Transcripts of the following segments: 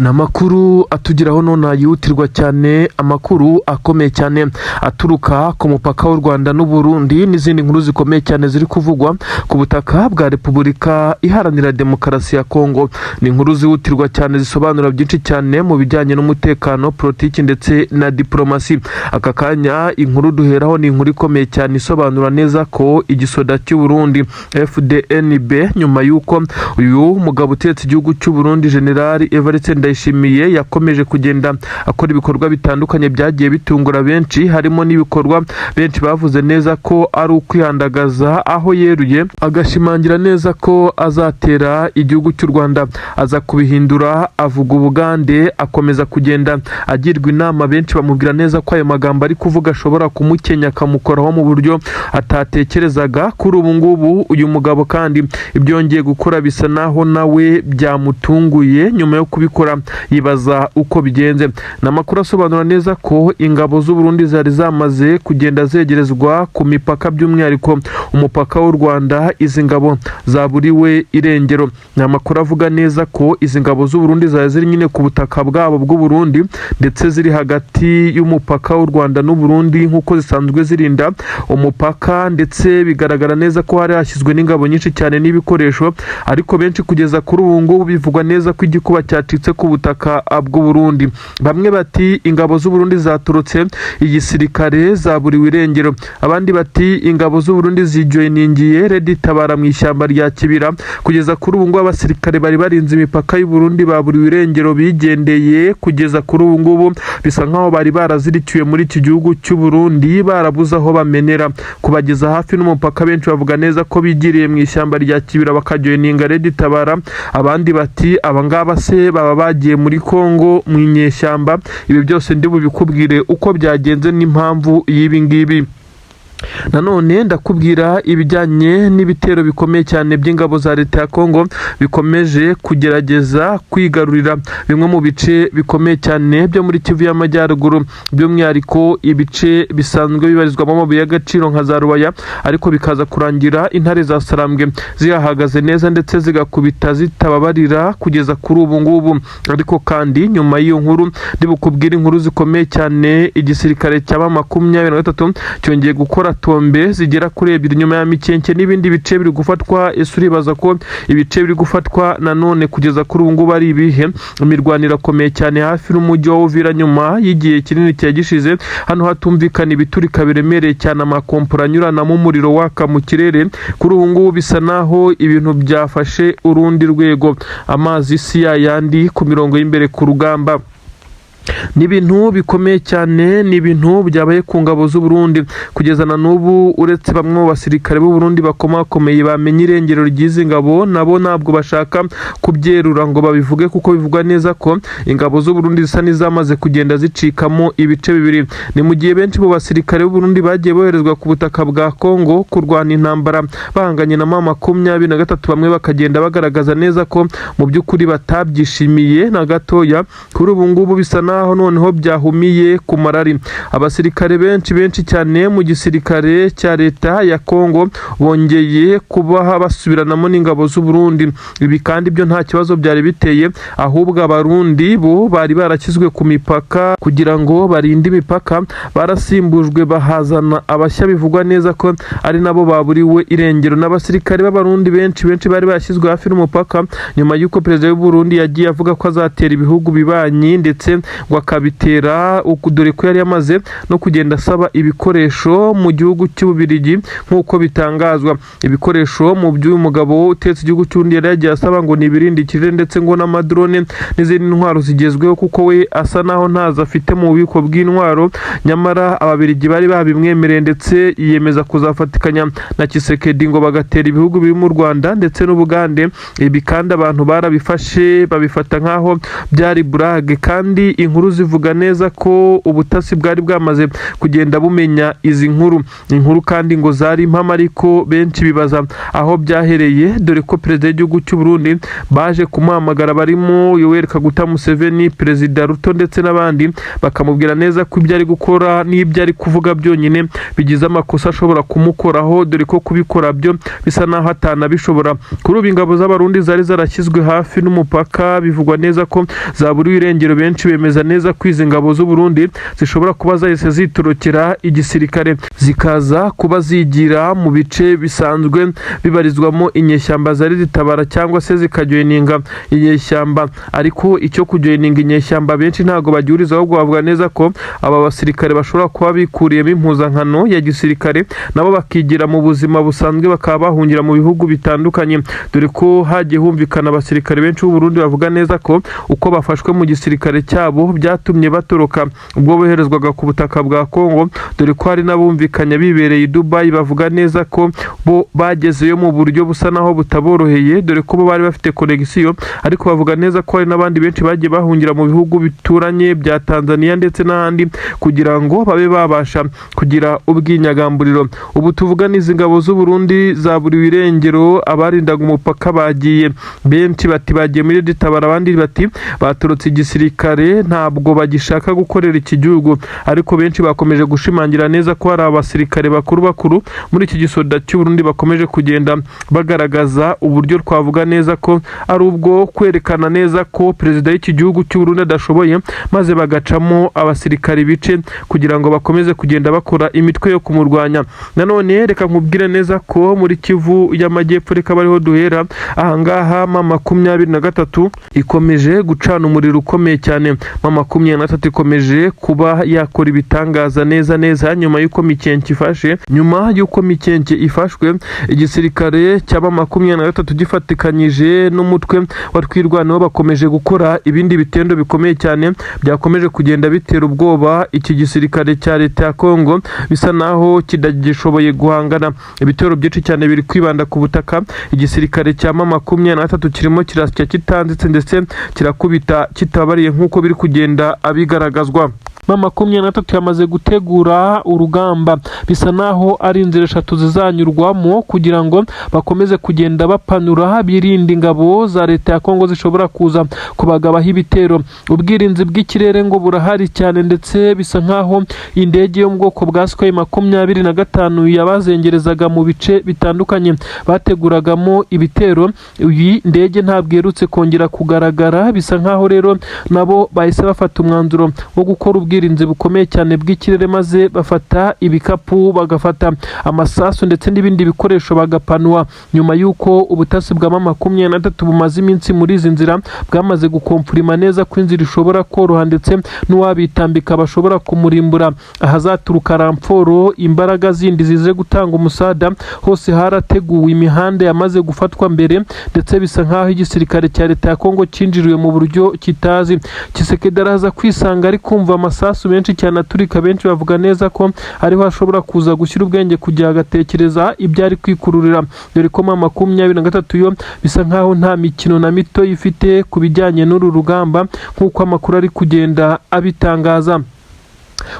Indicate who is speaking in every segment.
Speaker 1: Namakuru atugeraho none yihutirwa cyane, amakuru akomeye cyane aturuka ku mupaka w'u Rwanda n'u Burundi n'izindi nkuru zikomeye cyane ziri kuvugwa ku butaka bwa Repubulika Iharanira Demokarasi ya Kongo. Ni inkuru zihutirwa cyane zisobanura byinshi cyane mu bijyanye n'umutekano, politiki ndetse na diplomasi. Aka kanya inkuru duheraho ni inkuru ikomeye cyane isobanura neza ko igisoda cy'u Burundi FDNB nyuma yuko uyu mugabo utetse igihugu cy'u Burundi General Evariste Ndayishimiye yakomeje kugenda akora ibikorwa bitandukanye byagiye bitungura benshi, harimo n'ibikorwa benshi bavuze neza ko ari ukwihandagaza, aho yeruye agashimangira neza ko azatera igihugu cy'u Rwanda, aza kubihindura avuga Ubugande, akomeza kugenda agirwa inama. Benshi bamubwira neza ko ayo magambo ari kuvuga ashobora kumukenya akamukoraho mu buryo atatekerezaga. Kuri ubu ngubu uyu mugabo kandi ibyo yongeye gukora bisa naho nawe byamutunguye, nyuma yo kubikora yibaza uko bigenze. N'amakuru asobanura neza ko ingabo z'u Burundi zari zamaze kugenda zegerezwa ku mipaka, by'umwihariko umupaka w'u Rwanda. Izi ngabo zaburiwe irengero. N'amakuru avuga neza ko izi ngabo z'u Burundi zari ziri nyine ku butaka bwabo bw'u Burundi, ndetse ziri hagati y'umupaka w'u Rwanda n'u Burundi nk'uko zisanzwe zirinda umupaka, ndetse bigaragara neza ko hari hashyizwe n'ingabo nyinshi cyane n'ibikoresho. Ariko benshi kugeza kuri ubu ngubu bivugwa neza ko igikuba cyacitse ku butaka bw'u Burundi. Bamwe bati ingabo z'u Burundi zaturutse igisirikare zaburiwe irengero, abandi bati ingabo z'u Burundi zijoyiningiye Red Tabara mu ishyamba rya Kibira. Kugeza kuri ubu ngubu abasirikare bari barinze imipaka y'u Burundi baburiwe irengero bigendeye. Kugeza kuri ubu ngubu bisa nkaho bari barazirikiwe muri iki gihugu cy'u Burundi, barabuze aho bamenera kubageza hafi n'umupaka. Benshi bavuga neza ko bigiriye mu ishyamba rya Kibira bakajoyininga Red Tabara, abandi bati abangaba se baba bagiye muri Kongo mu inyeshyamba. Ibi byose ndi bubikubwire uko byagenze n'impamvu y'ibi ngibi. Nanone ndakubwira ibijyanye n'ibitero bikomeye cyane by'ingabo za leta ya Kongo bikomeje kugerageza kwigarurira bimwe mu bice bikomeye cyane byo muri Kivu y'Amajyaruguru, by'umwihariko ibice bisanzwe bibarizwamo amabuye y'agaciro nka za Rubaya, ariko bikaza kurangira intare za Sarambwe zihahagaze neza ndetse zigakubita zitababarira kugeza kuri ubu ngubu. Ariko kandi nyuma y'iyo nkuru ndibukubwira inkuru zikomeye cyane. Igisirikare cya M23 cyongeye gukora tombe zigera kuri 2 nyuma ya Mikenke n'ibindi bice biri gufatwa. Ese uribaza ko ibice biri gufatwa nanone kugeza kuri ubu ngubu ari ibihe? Imirwanire akomeye cyane hafi n'umujyi wa Uvira nyuma y'igihe kinini cyagishize. Hano hatumvikana ibiturika biremereye cyane, amakompora anyuranamo umuriro waka mu kirere. Kuri ubu ngubu bisa naho ibintu byafashe urundi rwego, amazi si yayandi ku mirongo y'imbere ku rugamba. Ni ibintu bikomeye cyane, ni ibintu byabaye ku ngabo z'u Burundi kugeza na n'ubu. Uretse bamwe mu basirikare b'u Burundi bakomakomeye bamenye irengero ry'izi ngabo, nabo ntabwo bashaka kubyerura ngo babivuge, kuko bivugwa neza ko ingabo z'u Burundi zisa n'izamaze kugenda zicikamo ibice bibiri. Ni mu gihe benshi mu basirikare b'u Burundi bagiye boherezwa ku butaka bwa Kongo kurwana intambara bahanganye na M23, bamwe bakagenda bagaragaza neza ko mu by'ukuri batabyishimiye na gatoya. Kuri ubu ngubu bisa naho noneho byahumiye ku marari. Abasirikare benshi cyane mu gisirikare cya leta ya Kongo bongeye kubaha basubiranamo n'ingabo z'u Burundi. Ibi kandi byo nta kibazo byari biteye, ahubwo abarundi bo bari barakizwe ku mipaka kugira ngo barinde imipaka, barasimbujwe bahazana abashya. Bivugwa neza ko ari nabo baburiwe irengero. N'abasirikare b'abarundi benshi bari bashyizwe hafi n'umupaka nyuma y'uko perezida w'u Burundi yagiye avuga ko azatera ibihugu bibanyi, ndetse ngo akabitera dore ko yari yamaze no kugenda asaba ibikoresho mu gihugu cy'Ububirigi nk'uko bitangazwa. Ibikoresho mu by'uyu mugabo utetse igihugu cy'undi yari yagiye asaba ngo ni ibirindikire ndetse ngo n'amadrone n'izindi ntwaro zigezweho, kuko we asa naho ntazo afite mu bubiko bw'intwaro. Nyamara Ababirigi bari babimwemereye, ndetse yiyemeza kuzafatikanya na Tshisekedi ngo bagatera ibihugu biri mu Rwanda ndetse n'Ubugande. Ibi kandi abantu barabifashe babifata nk'aho byari burage, kandi nkuru zivuga neza ko ubutasi bwari bwamaze kugenda bumenya izi inkuru kandi ngo zari impamo, ariko benshi bibaza aho byahereye, dore ko perezida w'igihugu cy'u Burundi baje kumuhamagara barimo Yoweri Kaguta Museveni, perezida Ruto ndetse n'abandi, bakamubwira neza ko ibyo ari gukora n'ibyo ari kuvuga byonyine bigize amakosa ashobora kumukoraho, dore ko kubikora byo bisa naho atanabishobora. Kuri ubu ingabo z'abarundi zari zarashyizwe hafi n'umupaka, bivugwa neza ko zaburiwe irengero. Benshi bemeza neza ko izi ngabo z'u Burundi zishobora kuba zahise zitorokera igisirikare zikaza kuba zigira mu bice bisanzwe bibarizwamo inyeshyamba zari zitabara cyangwa se zikajoyininga inyeshyamba. Ariko icyo kujoyininga inyeshyamba benshi ntago bagiuriza, ahubwo bavuga neza ko aba basirikare bashobora kuba bikuriyemo impuzankano ya gisirikare nabo bakigira mu buzima busanzwe, bakaba bahungira mu bihugu bitandukanye, dore ko hagiye humvikana abasirikare benshi b'u Burundi bavuga neza ko uko bafashwe mu gisirikare cyabo byatumye batoroka ubwo boherezwaga ku butaka bwa Kongo, dore ko hari n'abumvikanye bibereye i Dubai bavuga neza ko bo bagezeyo mu buryo busa naho butaboroheye, dore ko bo bari bafite connection, ariko bavuga neza ko hari n'abandi benshi bagiye bahungira mu bihugu bituranye bya Tanzania ndetse n'ahandi kugira ngo babe babasha kugira ubwinyagamburiro. Ubu tuvuga n'izi ngabo z'u Burundi zaburiwe irengero, abarindaga umupaka bagiye, benshi bati bagiye muri ditabara, abandi bati baturutse igisirikare ntabwo bagishaka gukorera iki gihugu, ariko benshi bakomeje gushimangira neza ko hari abasirikare bakuru muri iki gisoda cy'u Burundi bakomeje kugenda bagaragaza uburyo twavuga neza ko ari ubwo kwerekana neza ko perezida w'iki gihugu cy'u Burundi adashoboye, maze bagacamo abasirikare bice kugira ngo bakomeze kugenda bakora imitwe yo kumurwanya. Nanone reka nkubwire neza ko muri Kivu y'Amajyepfo, reka bariho duhera ahangaha M23 ikomeje gucana umuriro ukomeye cyane. M23 ikomeje kuba yakora ibitangaza neza nyuma y'uko Mikenke ifashwe, igisirikare cya M23 gifatikanyije n'umutwe wa Twirwaneho bakomeje gukora ibindi bitendo bikomeye cyane byakomeje kugenda bitera ubwoba iki gisirikare cya leta ya Kongo, bisa naho kidagishoboye guhangana. Ibitero byinshi cyane biri kwibanda ku butaka, igisirikare cya M23 kirimo kirasya kitanzitse ndetse kirakubita kitabariye nk'uko biri kugenda abigaragazwa. M23 yamaze gutegura urugamba, bisa naho ari inzira eshatu zizanyurwamo kugira ngo bakomeze kugenda bapanura, birinda ingabo za leta ya Kongo zishobora kuza kubagabaho ibitero. Ubwirinzi bw'ikirere ngo burahari cyane, ndetse bisa nkaho indege yo mu bwoko bwa Sukhoi 25 yabazengerezaga mu bice bitandukanye bateguragamo ibitero. Iyi ndege ntabwo yerutse kongera kugaragara, bisa nkaho rero nabo bahise bafata umwanzuro wo gukora ubwirinzi bukomeye cyane bw'ikirere, maze bafata ibikapu, bagafata amasasu ndetse n'ibindi bikoresho bagapanwa, nyuma y'uko ubutasi bwa M23 bumaze iminsi muri izi nzira bwamaze gukomfurima neza ko inzira ishobora koroha ndetse n'uwabitambika bashobora kumurimbura. Ahazaturuka ramforo, imbaraga zindi zize gutanga umusada, hose harateguwe imihanda yamaze gufatwa mbere, ndetse bisa nkaho igisirikare cya leta ya Kongo cyinjiriwe mu buryo kitazi. Tshisekedi araza kwisanga ari kumva amasasu menshi cyane aturika, benshi bavuga neza ko ariho ashobora kuza gushyira ubwenge kugira agatekereza ibyo ari kwikururira, dore ko M23 yo bisa nkaho nta mikino na mito ifite ku bijyanye n'uru rugamba nk'uko amakuru ari kugenda abitangaza.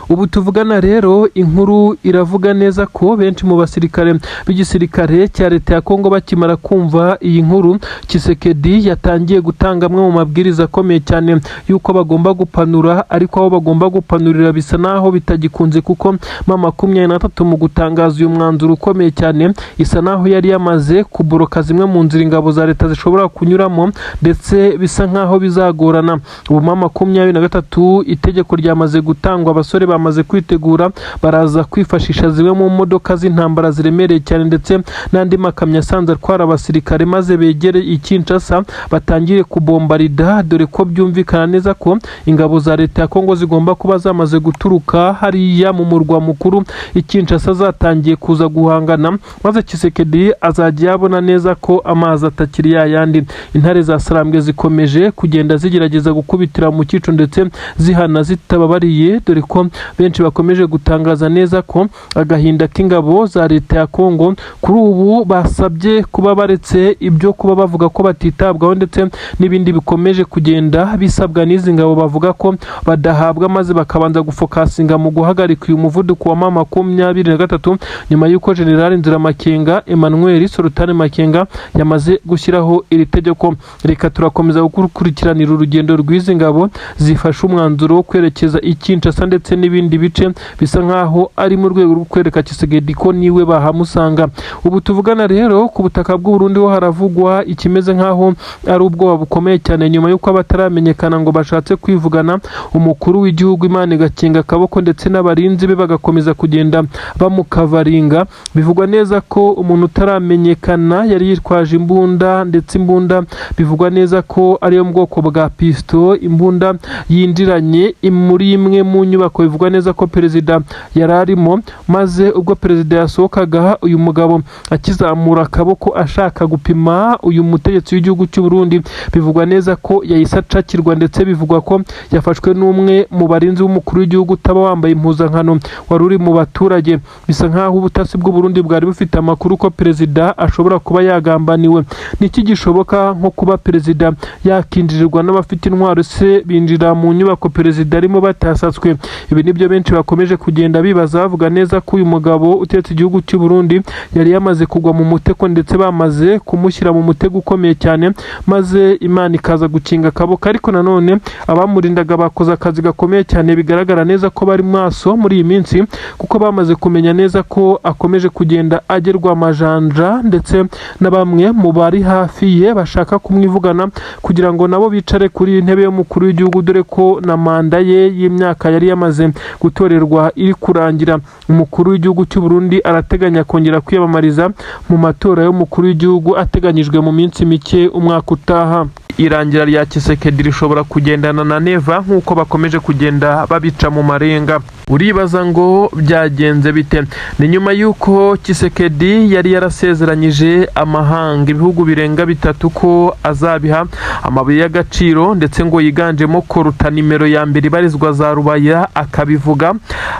Speaker 1: Ubu tuvugana rero inkuru iravuga neza ko benshi mu basirikare b'igisirikare cya leta ya Kongo bakimara kumva iyi nkuru, Tshisekedi yatangiye gutanga amwe mu mabwiriza akomeye cyane yuko bagomba gupanura, ariko aho bagomba gupanurira bisa naho bitagikunze, kuko M23 mu gutangaza uyu mwanzuro ukomeye cyane isa naho yari yamaze kuboroka zimwe mu nzira ingabo za leta zishobora kunyuramo, ndetse bisa nkaho bizagorana. Ubu M23 itegeko ryamaze gutangwa, abasore bamaze kwitegura, baraza kwifashisha zimwe mu modoka z'intambara ziremereye cyane ndetse n'andi makamyo asanzwe atwara abasirikare, maze begere i Kinshasa batangire kubombarida, dore ko byumvikana neza ko ingabo za leta ya Kongo zigomba kuba zamaze guturuka hariya mu murwa mukuru i Kinshasa zatangiye kuza guhangana, maze Tshisekedi azajya yabona neza ko amazi atakiri yayandi. Intare za Sarambwe zikomeje kugenda zigerageza gukubitira mu cyico ndetse zihana zitababariye, dore yuko benshi bakomeje gutangaza neza ko agahinda k'ingabo za leta ya Kongo kuri ubu basabye kuba baretse ibyo kuba bavuga ko batitabwaho ndetse n'ibindi bikomeje kugenda bisabwa n'izi ngabo bavuga ko badahabwa, maze bakabanza gufokasinga mu guhagarika uyu muvuduko wa M23 nyuma y'uko General Nziramakenga Emmanuel Sultan Makenga yamaze gushyiraho iri tegeko. Reka turakomeza gukurikiranira urugendo rw'izi ngabo zifasha umwanzuro wo kwerekeza i Kinshasa ndetse n'ibindi bice bisa nkaho ari mu rwego rwo kwereka Tshisekedi ko niwe bahamusanga. Ubu tuvugana rero ku butaka bw'u Burundi ho haravugwa ikimeze nkaho ari ubwoba bukomeye cyane nyuma y'uko abataramenyekana ngo bashatse kwivugana umukuru w'igihugu Imana igakinga akaboko ndetse n'abarinzi be bagakomeza kugenda bamukavaringa. Bivugwa neza ko umuntu utaramenyekana yari yitwaje imbunda, ndetse imbunda bivugwa neza ko ari yo mu bwoko bwa pisto, imbunda yinjiranye muri imwe mu nyubako bivugwa neza ko perezida yari arimo, maze ubwo perezida yasohokaga uyu mugabo akizamura akaboko ashaka gupima uyu mutegetsi w'igihugu cy'u Burundi, bivugwa neza ko yahise acakirwa ndetse bivugwa ko yafashwe n'umwe mu barinzi w'umukuru w'igihugu utaba wambaye impuzankano wari uri mu baturage. Bisa nkaho ubutasi bw'u Burundi bwari bufite amakuru ko perezida ashobora kuba yagambaniwe. Niki gishoboka nko kuba perezida yakinjirirwa n'abafite intwaro se binjira mu nyubako perezida arimo batasatswe? Ibi nibyo benshi bakomeje kugenda bibaza, bavuga neza ko uyu mugabo utetse igihugu cy'u Burundi yari yamaze kugwa mu mutego ndetse bamaze kumushyira mu mutego ukomeye cyane, maze Imana ikaza gukinga akaboko. Ariko nanone abamurindaga bakoze akazi gakomeye cyane, bigaragara neza ko bari maso muri iyi minsi kuko bamaze kumenya neza ko akomeje kugenda agerwa amajanja, ndetse na bamwe mu bari hafi ye bashaka kumwivugana kugira ngo nabo bicare kuri intebe y'umukuru w'igihugu, dore ko na manda ye y'imyaka yari yamaze gutorerwa iri kurangira. Umukuru w'igihugu cy'u Burundi arateganya kongera kwiyamamariza mu matora y'umukuru w'igihugu ateganyijwe mu minsi mike umwaka utaha. Irangira rya Tshisekedi rishobora kugendana na neva nk'uko bakomeje kugenda babica mu marenga. Uribaza ngo byagenze bite? Ni nyuma y'uko Tshisekedi yari yarasezeranyije amahanga ibihugu birenga 3 ko azabiha amabuye y'agaciro, ndetse ngo yiganjemo koruta nimero ya mbere ibarizwa za Rubaya, akabivuga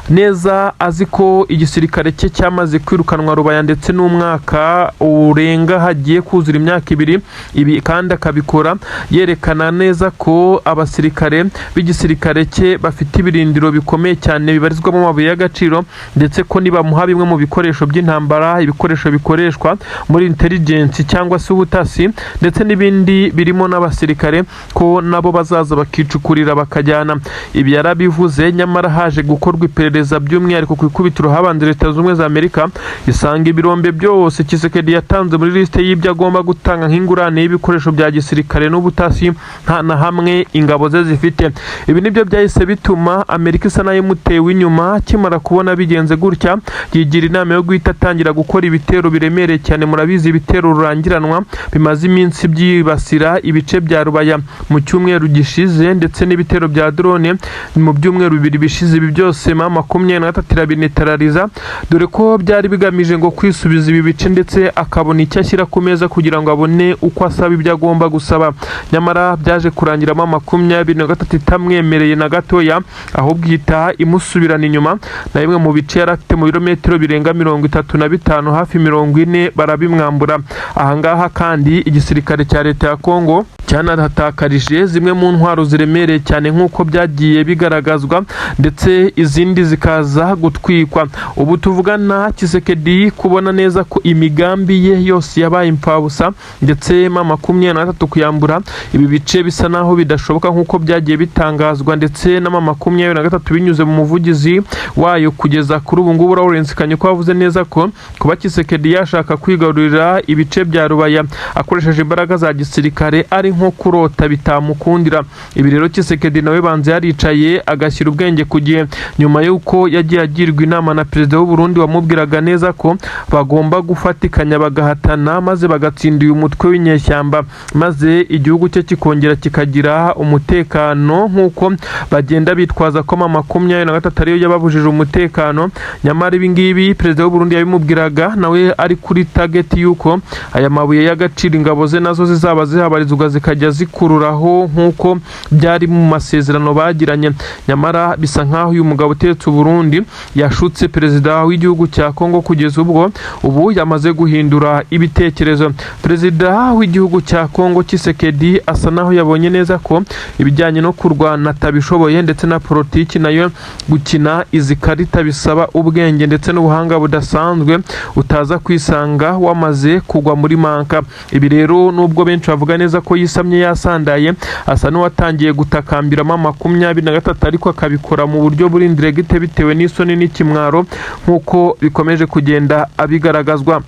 Speaker 1: neza azi ko igisirikare cye cyamaze kwirukanwa Rubaya ndetse n'umwaka urenga hagiye kuzura imyaka 2. Ibi kandi akabikora yerekana neza ko abasirikare b'igisirikare cye bafite ibirindiro bikomeye cyane bibarizwamo amabuye y'agaciro, ndetse ko nibamuha bimwe mu bikoresho by'intambara, ibikoresho bikoreshwa muri intelligence cyangwa se ubutasi, ndetse n'ibindi birimo n'abasirikare ko nabo bazaza bakicukurira bakajyana. Ibi yarabivuze, nyamara haje gukorwa iperereza by'umwihariko ku ikubitiro habanje Leta z'Ubumwe za Amerika isanga ibirombe byose Tshisekedi yatanze muri liste y'ibyo agomba gutanga nk'ingurane y'ibikoresho bya gisirikare n'ubutasi nta na hamwe ingabo ze zifite. Ibi nibyo byahise bituma Amerika isa nayo imutewe inyuma. Kimara kubona bigenze gutya, yigira inama yo guhita atangira gukora ibitero biremereye cyane. Murabizi ibitero rurangiranwa bimaze iminsi byibasira ibice bya Rubaya mu cyumweru gishize, ndetse n'ibitero bya drone mu byumweru 2 bishize. Ibi byose M23 irabinitarariza, dore ko byari bigamije ngo kwisubiza ibi bice ndetse akabona icyo ashyira ku meza kugira ngo abone uko asaba ibyo agomba gusaba. Nyamara byaje kurangira M23 itamwemereye na gatoya, ahubwo ihita imusubirana inyuma na bimwe mu bice yari afite mu birometero birenga 35 hafi 40 barabimwambura. Ahangaha kandi igisirikare cya leta ya Kongo cyanaratakarije zimwe mu ntwaro ziremereye cyane nk'uko byagiye bigaragazwa, ndetse izindi zikaza gutwikwa. Ubu tuvugana Tshisekedi kubona neza ko imigambi ye yose yabaye impfabusa, ndetse M23 kuyambura ibi bice bisa naho bidashoboka nk'uko byagiye bitangazwa, ndetse na M23 binyuze mu muvugizi wayo kugeza kuri ubu ngubu Lawrence Kanyuka wavuze neza ko kuba Tshisekedi yashaka kwigarurira ibice bya Rubaya akoresheje imbaraga za gisirikare ari nko kurota bitamukundira. Ibi rero Tshisekedi nawe banze yaricaye agashyira ubwenge ku gihe, nyuma y'uko yagiye agirwa inama na perezida w'u Burundi wamubwiraga neza ko bagomba gufatikanya bagahatana maze bagatsinda uyu mutwe w'inyeshyamba, maze igihugu cye kikongera kikagira umutekano nk'uko bagenda bitwaza ko M23 M23 ariyo yababujije umutekano. Nyamara ibi ngibi perezida w'u Burundi yabimubwiraga nawe ari kuri target yuko aya mabuye y'agaciro ingabo ze nazo zizaba zihabarizwa zikajya zikururaho nk'uko byari mu masezerano bagiranye. Nyamara bisa nkaho uyu mugabo uteretse u Burundi yashutse perezida w'igihugu cya Kongo kugeza ubwo ubu yamaze guhindura ibitekerezo. Perezida w'igihugu cya Kongo Tshisekedi asa naho yabonye neza ko ibijyanye no kurwana atabishoboye, ndetse na politiki nayo gukina izi karita bisaba ubwenge ndetse n'ubuhanga budasanzwe utaza kwisanga wamaze kugwa muri manka. Ibi rero nubwo benshi bavuga neza ko yisamye yasandaye, asa n'uwatangiye gutakambiramo 23 ariko akabikora mu buryo buri indiregite bitewe n'isoni n'ikimwaro nk'uko bikomeje kugenda abigaragazwa.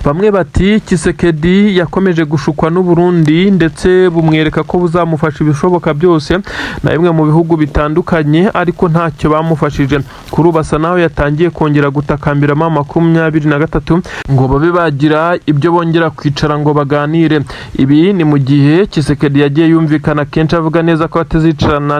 Speaker 1: Bamwe bati Tshisekedi yakomeje gushukwa n'u Burundi ndetse bumwereka ko buzamufasha ibishoboka byose na bimwe mu bihugu bitandukanye, ariko ntacyo bamufashije. Kuri basa naho yatangiye kongera gutakambiramo 23 ngo babe bagira ibyo bongera kwicara ngo baganire. Ibi ni mu gihe Tshisekedi yagiye yumvikana kenshi avuga neza ko atazicarana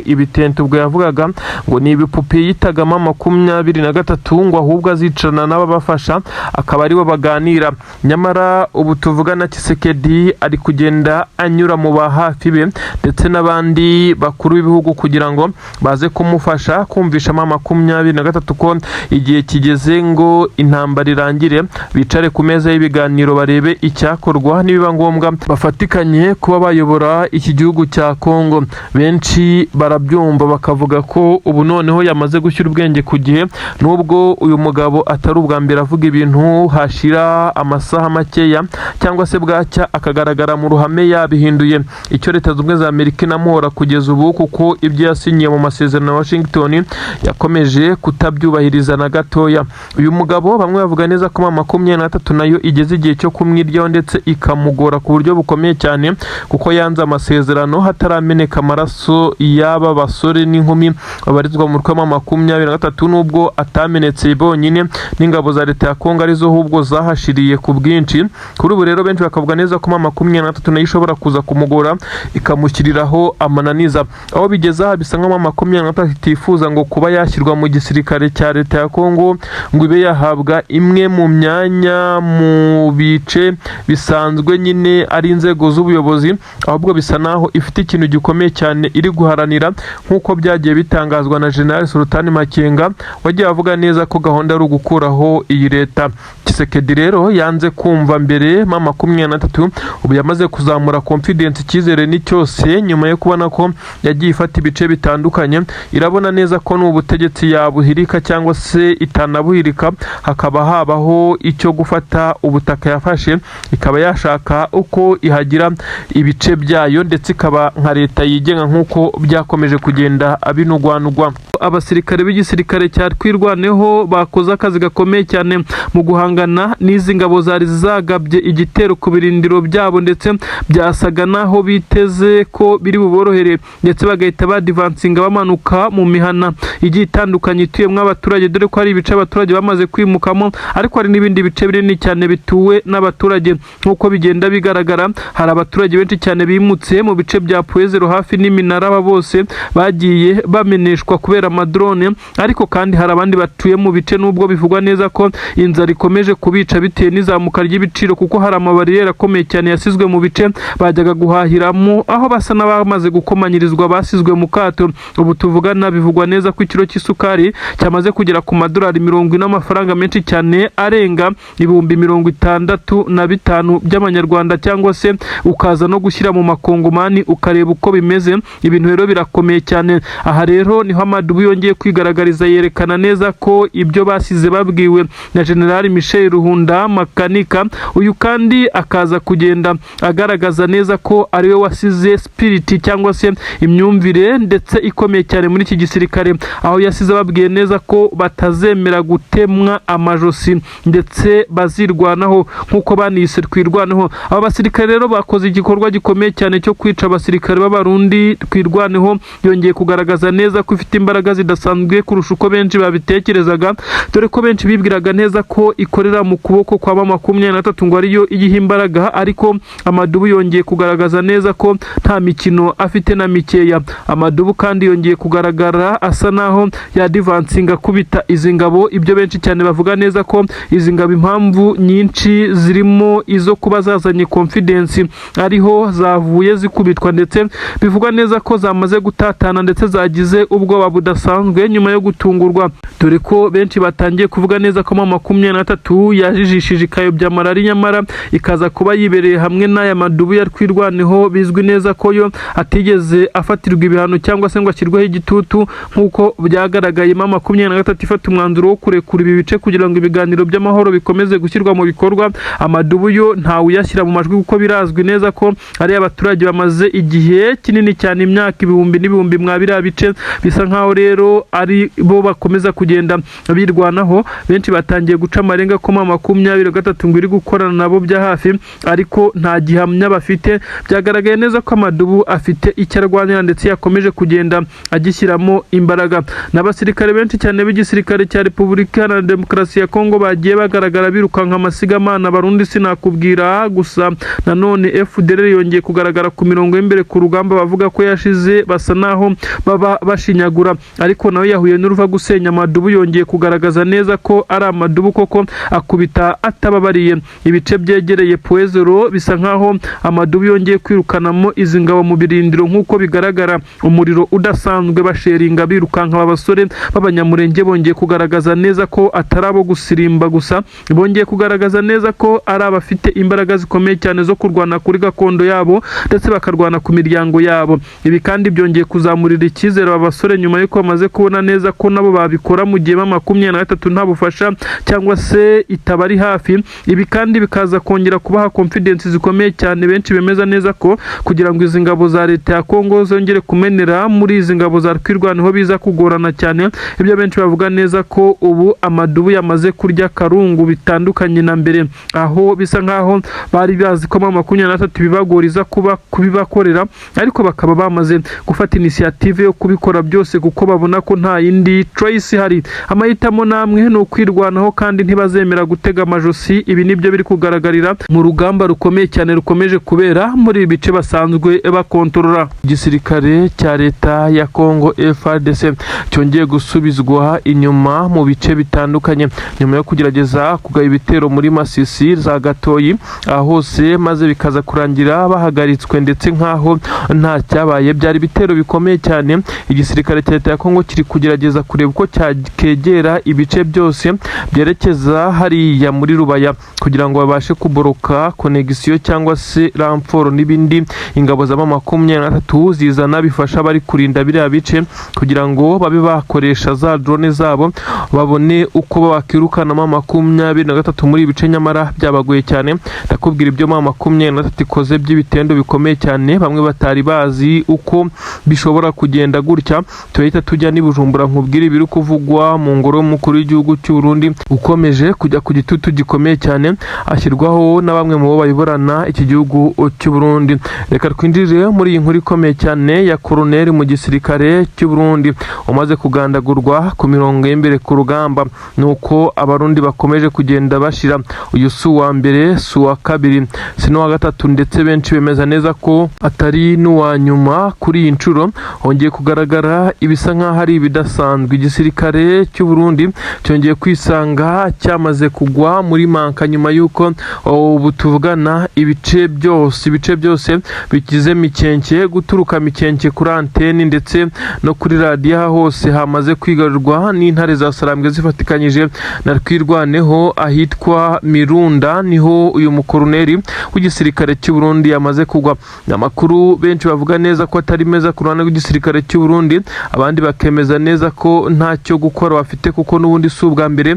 Speaker 1: ibitente ubwo yavugaga ngo ni ibipupe yitagamo 23 ngo ahubwo azicarana n'ababafasha akaba aribo baganira. Nyamara ubu tuvugana Tshisekedi ari kugenda anyura mu bahafi be ndetse n'abandi bakuru b'ibihugu kugira ngo baze kumufasha kumvisha 23 ko igihe kigeze ngo intambara irangire, bicare ku meza y'ibiganiro barebe icyakorwa, nibiba ngombwa bafatikanye kuba bayobora iki gihugu cya Kongo. Benshi barabyumva bakavuga ko ubu noneho yamaze gushyira ubwenge ku gihe, nubwo uyu mugabo atari ubwa mbere avuga ibintu hashira amasaha makeya cyangwa se bwacya akagaragara mu ruhame yabihinduye. Icyo Leta Zunze Ubumwe za Amerika inamuhora kugeza ubu kuko ibyo yasinyiye mu masezerano ya Washington yakomeje kutabyubahiriza na gatoya. Uyu mugabo bamwe bavuga neza ko 23 nayo igeze igihe cyo kumwiryaho ndetse ikamugora ku buryo bukomeye cyane kuko yanze amasezerano hatarameneka amaraso y'aba basore n'inkumi babarizwa mu rwego 23 nubwo atamenetse bonyine n'ingabo za Leta ya Kongo arizo ahubwo zahashiriye ku bwinshi. Kuri ubu rero benshi bakavuga neza ko 23 nayo ishobora kuza kumugora ikamushyiriraho amananiza. Aho bigeza bisa nka 23 itifuza ngo kuba yashyirwa mu gisirikare cya Leta ya Kongo ngo ibe yahabwa imwe mu myanya mu bice bisanzwe nyine ari inzego z'ubuyobozi, ahubwo bisa naho ifite ikintu gikomeye cyane iri guharanira nk'uko byagiye bitangazwa na General Sultan Makenga wagiye avuga neza ko gahunda ari ugukuraho iyi leta. Tshisekedi rero yanze kumva mbere 23 ubu yamaze kuzamura confidence, icyizere ni cyose nyuma yo kubona ko yagiye ifata ibice bitandukanye. Irabona neza ko n'ubutegetsi yabuhirika cyangwa se itanabuhirika, hakaba habaho icyo gufata ubutaka yafashe ikaba yashaka uko ihagira ibice byayo ndetse ikaba nka leta yigenga nk'uko byakomeje kugenda abinugwanugwa. Abasirikare b'igisirikare cya Twirwaneho bakoze akazi gakomeye cyane mu guhangana n'izi ngabo zari zagabye igitero ku birindiro byabo ndetse byasaga naho biteze ko biri buborohere ndetse bagahita badivansinga bamanuka mu mihana igiye itandukanye ituyemo abaturage, dore ko hari ibice abaturage bamaze kwimukamo ariko hari n'ibindi bice binini cyane bituwe n'abaturage. Nk'uko bigenda bigaragara hari abaturage benshi cyane bimutse mu bice bya Puezero hafi n'iminara, aba bose bagiye bameneshwa kubera amadrone, ariko kandi hari abandi batuye mu bice nubwo bivugwa neza ko inzara ikomeje kubica bitewe n'izamuka ry'ibiciro kuko hari amabariyeri akomeye cyane yasizwe mu bice bajyaga guhahiramo, aho basa n'abamaze gukomanyirizwa basizwe mu kato. Ubu tuvugana bivugwa neza ko ikiro cy'isukari cyamaze kugera ku madolari 40 n'amafaranga menshi cyane arenga 65,000 by'amanyarwanda, cyangwa se ukaza no gushyira mu makongomani ukareba uko bimeze. Ibintu rero birakomeye cyane. Aha rero niho Amadubu yongeye kwigaragariza yerekana neza ko ibyo basize babwiwe na General Michel Ruhunda Makanika, uyu kandi akaza kugenda agaragaza neza ko ariwe wasize spirit cyangwa se imyumvire ndetse ikomeye cyane muri iki gisirikare, aho yasize babwiye neza ko batazemera gutemwa amajosi ndetse bazirwanaho nk'uko banise Twirwaneho. Aba basirikare rero bakoze igikorwa gikomeye cyane cyo kwica abasirikare b'abarundi. Twirwaneho yongeye kugaragaza neza ko ifite imbaraga imbaraga zidasanzwe kurusha uko benshi babitekerezaga, dore ko benshi bibwiraga neza ko ikorera mu kuboko kwa M23 ngo ariyo iyiha imbaraga, ariko Amadubu yongeye kugaragaza neza ko nta mikino afite na mikeya. Amadubu kandi yongeye kugaragara asa naho yadivansinga kubita izi ngabo, ibyo benshi cyane bavuga neza ko izi ngabo impamvu nyinshi zirimo izo kuba zazanye confidence ariho zavuye zikubitwa, ndetse bivugwa neza ko zamaze gutatana ndetse zagize ubwoba budasanzwe nyuma yo gutungurwa, dore ko benshi batangiye kuvuga neza ko M23 yajijishije ikayobya malari, nyamara ikaza kuba yibereye hamwe n'aya Madubu ya Twirwaneho. Bizwi neza ko yo atigeze afatirwa ibihano cyangwa se ngo ashyirweho igitutu nk'uko byagaragaye. M23 ifata umwanzuro wo kurekura ibi bice kugira ngo ibiganiro by'amahoro bikomeze gushyirwa mu bikorwa. Amadubu yo ntawe uyashyira mu majwi kuko birazwi neza ko ari abaturage bamaze igihe kinini cyane, imyaka ibihumbi n'ibihumbi mwabira bice, bisa nkaho rero ari bo bakomeza kugenda birwanaho. Benshi batangiye guca amarenga ko M23 ngo iri gukorana nabo bya hafi, ariko nta gihamya bafite. Byagaragaye neza ko Amadubu afite icyo arwanira ndetse yakomeje kugenda agishyiramo imbaraga. N'abasirikare benshi cyane b'igisirikare cya Repubulika Iharanira Demokarasi ya Kongo bagiye bagaragara birukanka amasigamana Barundi sinakubwira. Gusa nanone FDLR yongeye kugaragara ku mirongo y'imbere ku rugamba, bavuga ko yashize, basa naho baba bashinyagura, ariko nawe yahuye n'uruva gusenya. Amadubu yongeye kugaragaza neza ko ari Amadubu koko akubita atababariye. Ibice byegereye Poezero bisa nkaho Amadubu yongeye kwirukanamo izi ngabo mu birindiro nk'uko bigaragara, umuriro udasanzwe basheringa birukanka. Aba basore b'abanyamurenge bongeye kugaragaza neza ko atari abo gusirimba gusa, bongeye kugaragaza neza ko ari abafite imbaraga zikomeye cyane zo kurwana kuri gakondo yabo ndetse bakarwana ku miryango yabo. Ibi kandi byongeye kuzamurira icyizere aba basore nyuma y'uko bamaze kubona neza ko nabo babikora mu gihe M23 nta bufasha cyangwa se itabari hafi. Ibi kandi bikaza kongera kubaha confidence zikomeye cyane. Benshi bemeza neza ko kugira ngo izi ngabo za leta ya Kongo zongere kumenera muri izi ngabo za Twirwaneho biza kugorana cyane. Ibyo benshi bavuga neza ko ubu Amadubu yamaze kurya karungu bitandukanye na mbere, aho bisa nkaho bari bazi ko M23 bibagoriza kuba kubibakorera, ariko bakaba bamaze gufata initiative yo kubikora byose kuko babona ko nta yindi choice hari. Amahitamo namwe no kwirwanaho kandi ntibazemera gutega amajosi. Ibi nibyo biri kugaragarira mu rugamba rukomeye cyane rukomeje kubera muri ibi bice basanzwe bakontorora. Igisirikare cya leta ya Kongo FARDC cyongeye gusubizwa inyuma mu bice bitandukanye nyuma yo kugerageza kugaba ibitero muri Masisi za Gatoyi hose, maze bikaza kurangira bahagaritswe ndetse nkaho nta cyabaye. Byari bitero bikomeye cyane. Igisirikare cya leta ya Kongo kiri kugerageza kureba uko cyakegera ibice byose byerekeza hariya muri Rubaya kugira ngo babashe kuboroka connection cyangwa se ramforo n'ibindi ingabo za M23 zizana bifasha bari kurinda biriya bice kugira ngo babe bakoresha za drone zabo babone uko bakirukana M23 muri ibice, nyamara byabagoye cyane. Ndakubwira ibyo M23 ikoze by'ibitendo bikomeye cyane bamwe batari bazi uko bishobora kugenda gutya. Tuhita tujya ni Bujumbura nkubwira ibiri kuvugwa mu ngoro y'umukuru w'igihugu cy'u Burundi ukomeje kujya ku gitutu gikomeye cyane ashyirwaho na bamwe mu bo bayoborana iki gihugu cy'u Burundi. Reka twinjire muri iyi nkuru ikomeye cyane ya Colonel mu gisirikare cy'u Burundi umaze kugandagurwa ku mirongo y'imbere ku rugamba. Nuko abarundi bakomeje kugenda bashira, uyu si uwa mbere, si uwa kabiri, si n'uwa gatatu, ndetse benshi bemeza neza ko atari n'uwa nyuma. Kuri iyi nshuro hongeye kugaragara ibisa nk'aho ari ibidasanzwe. Igisirikare cy'u Burundi cyongeye kwisanga cyamaze kugwa muri manka nyuma y'uko ubu tuvugana ibice byose bigize Mikenke, guturuka Mikenke kuri anteni ndetse no kuri radiyo hose hamaze kwigarurwa n'intare za Sarambwe zifatikanyije na Twirwaneho. Ahitwa Mirunda niho uyu mukoroneri w'igisirikare cy'u Burundi yamaze kugwa. Amakuru benshi bavuga neza ko atari meza ku ruhande rw'igisirikare cy'u Burundi, abandi bakemeza neza ko ntacyo gukora bafite kuko n'ubundi si ubwa mbere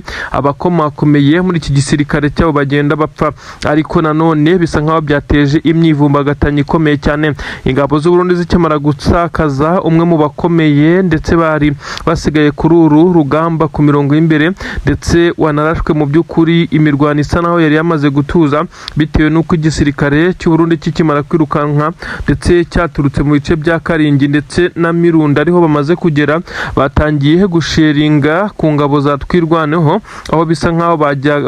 Speaker 1: abakomakomeye muri iki gisirikare cyabo bagenda bapfa. Ariko nanone bisa nkaho byateje imyivumbagatanyo ikomeye cyane. Ingabo z'u Burundi zikemara gusakaza umwe mu bakomeye ndetse bari basigaye kuri uru rugamba ku mirongo y'imbere, ndetse wanarashwe mu by'ukuri imirwano isa naho yari yamaze gutuza bitewe n'uko igisirikare cy'u Burundi kikimara kwirukanka ndetse cyaturutse mu bice bya Karingi ndetse na Mirunda ariho bamaze kujya kugera batangiye gusheringa ku ngabo za twirwaneho, aho bisa nkaho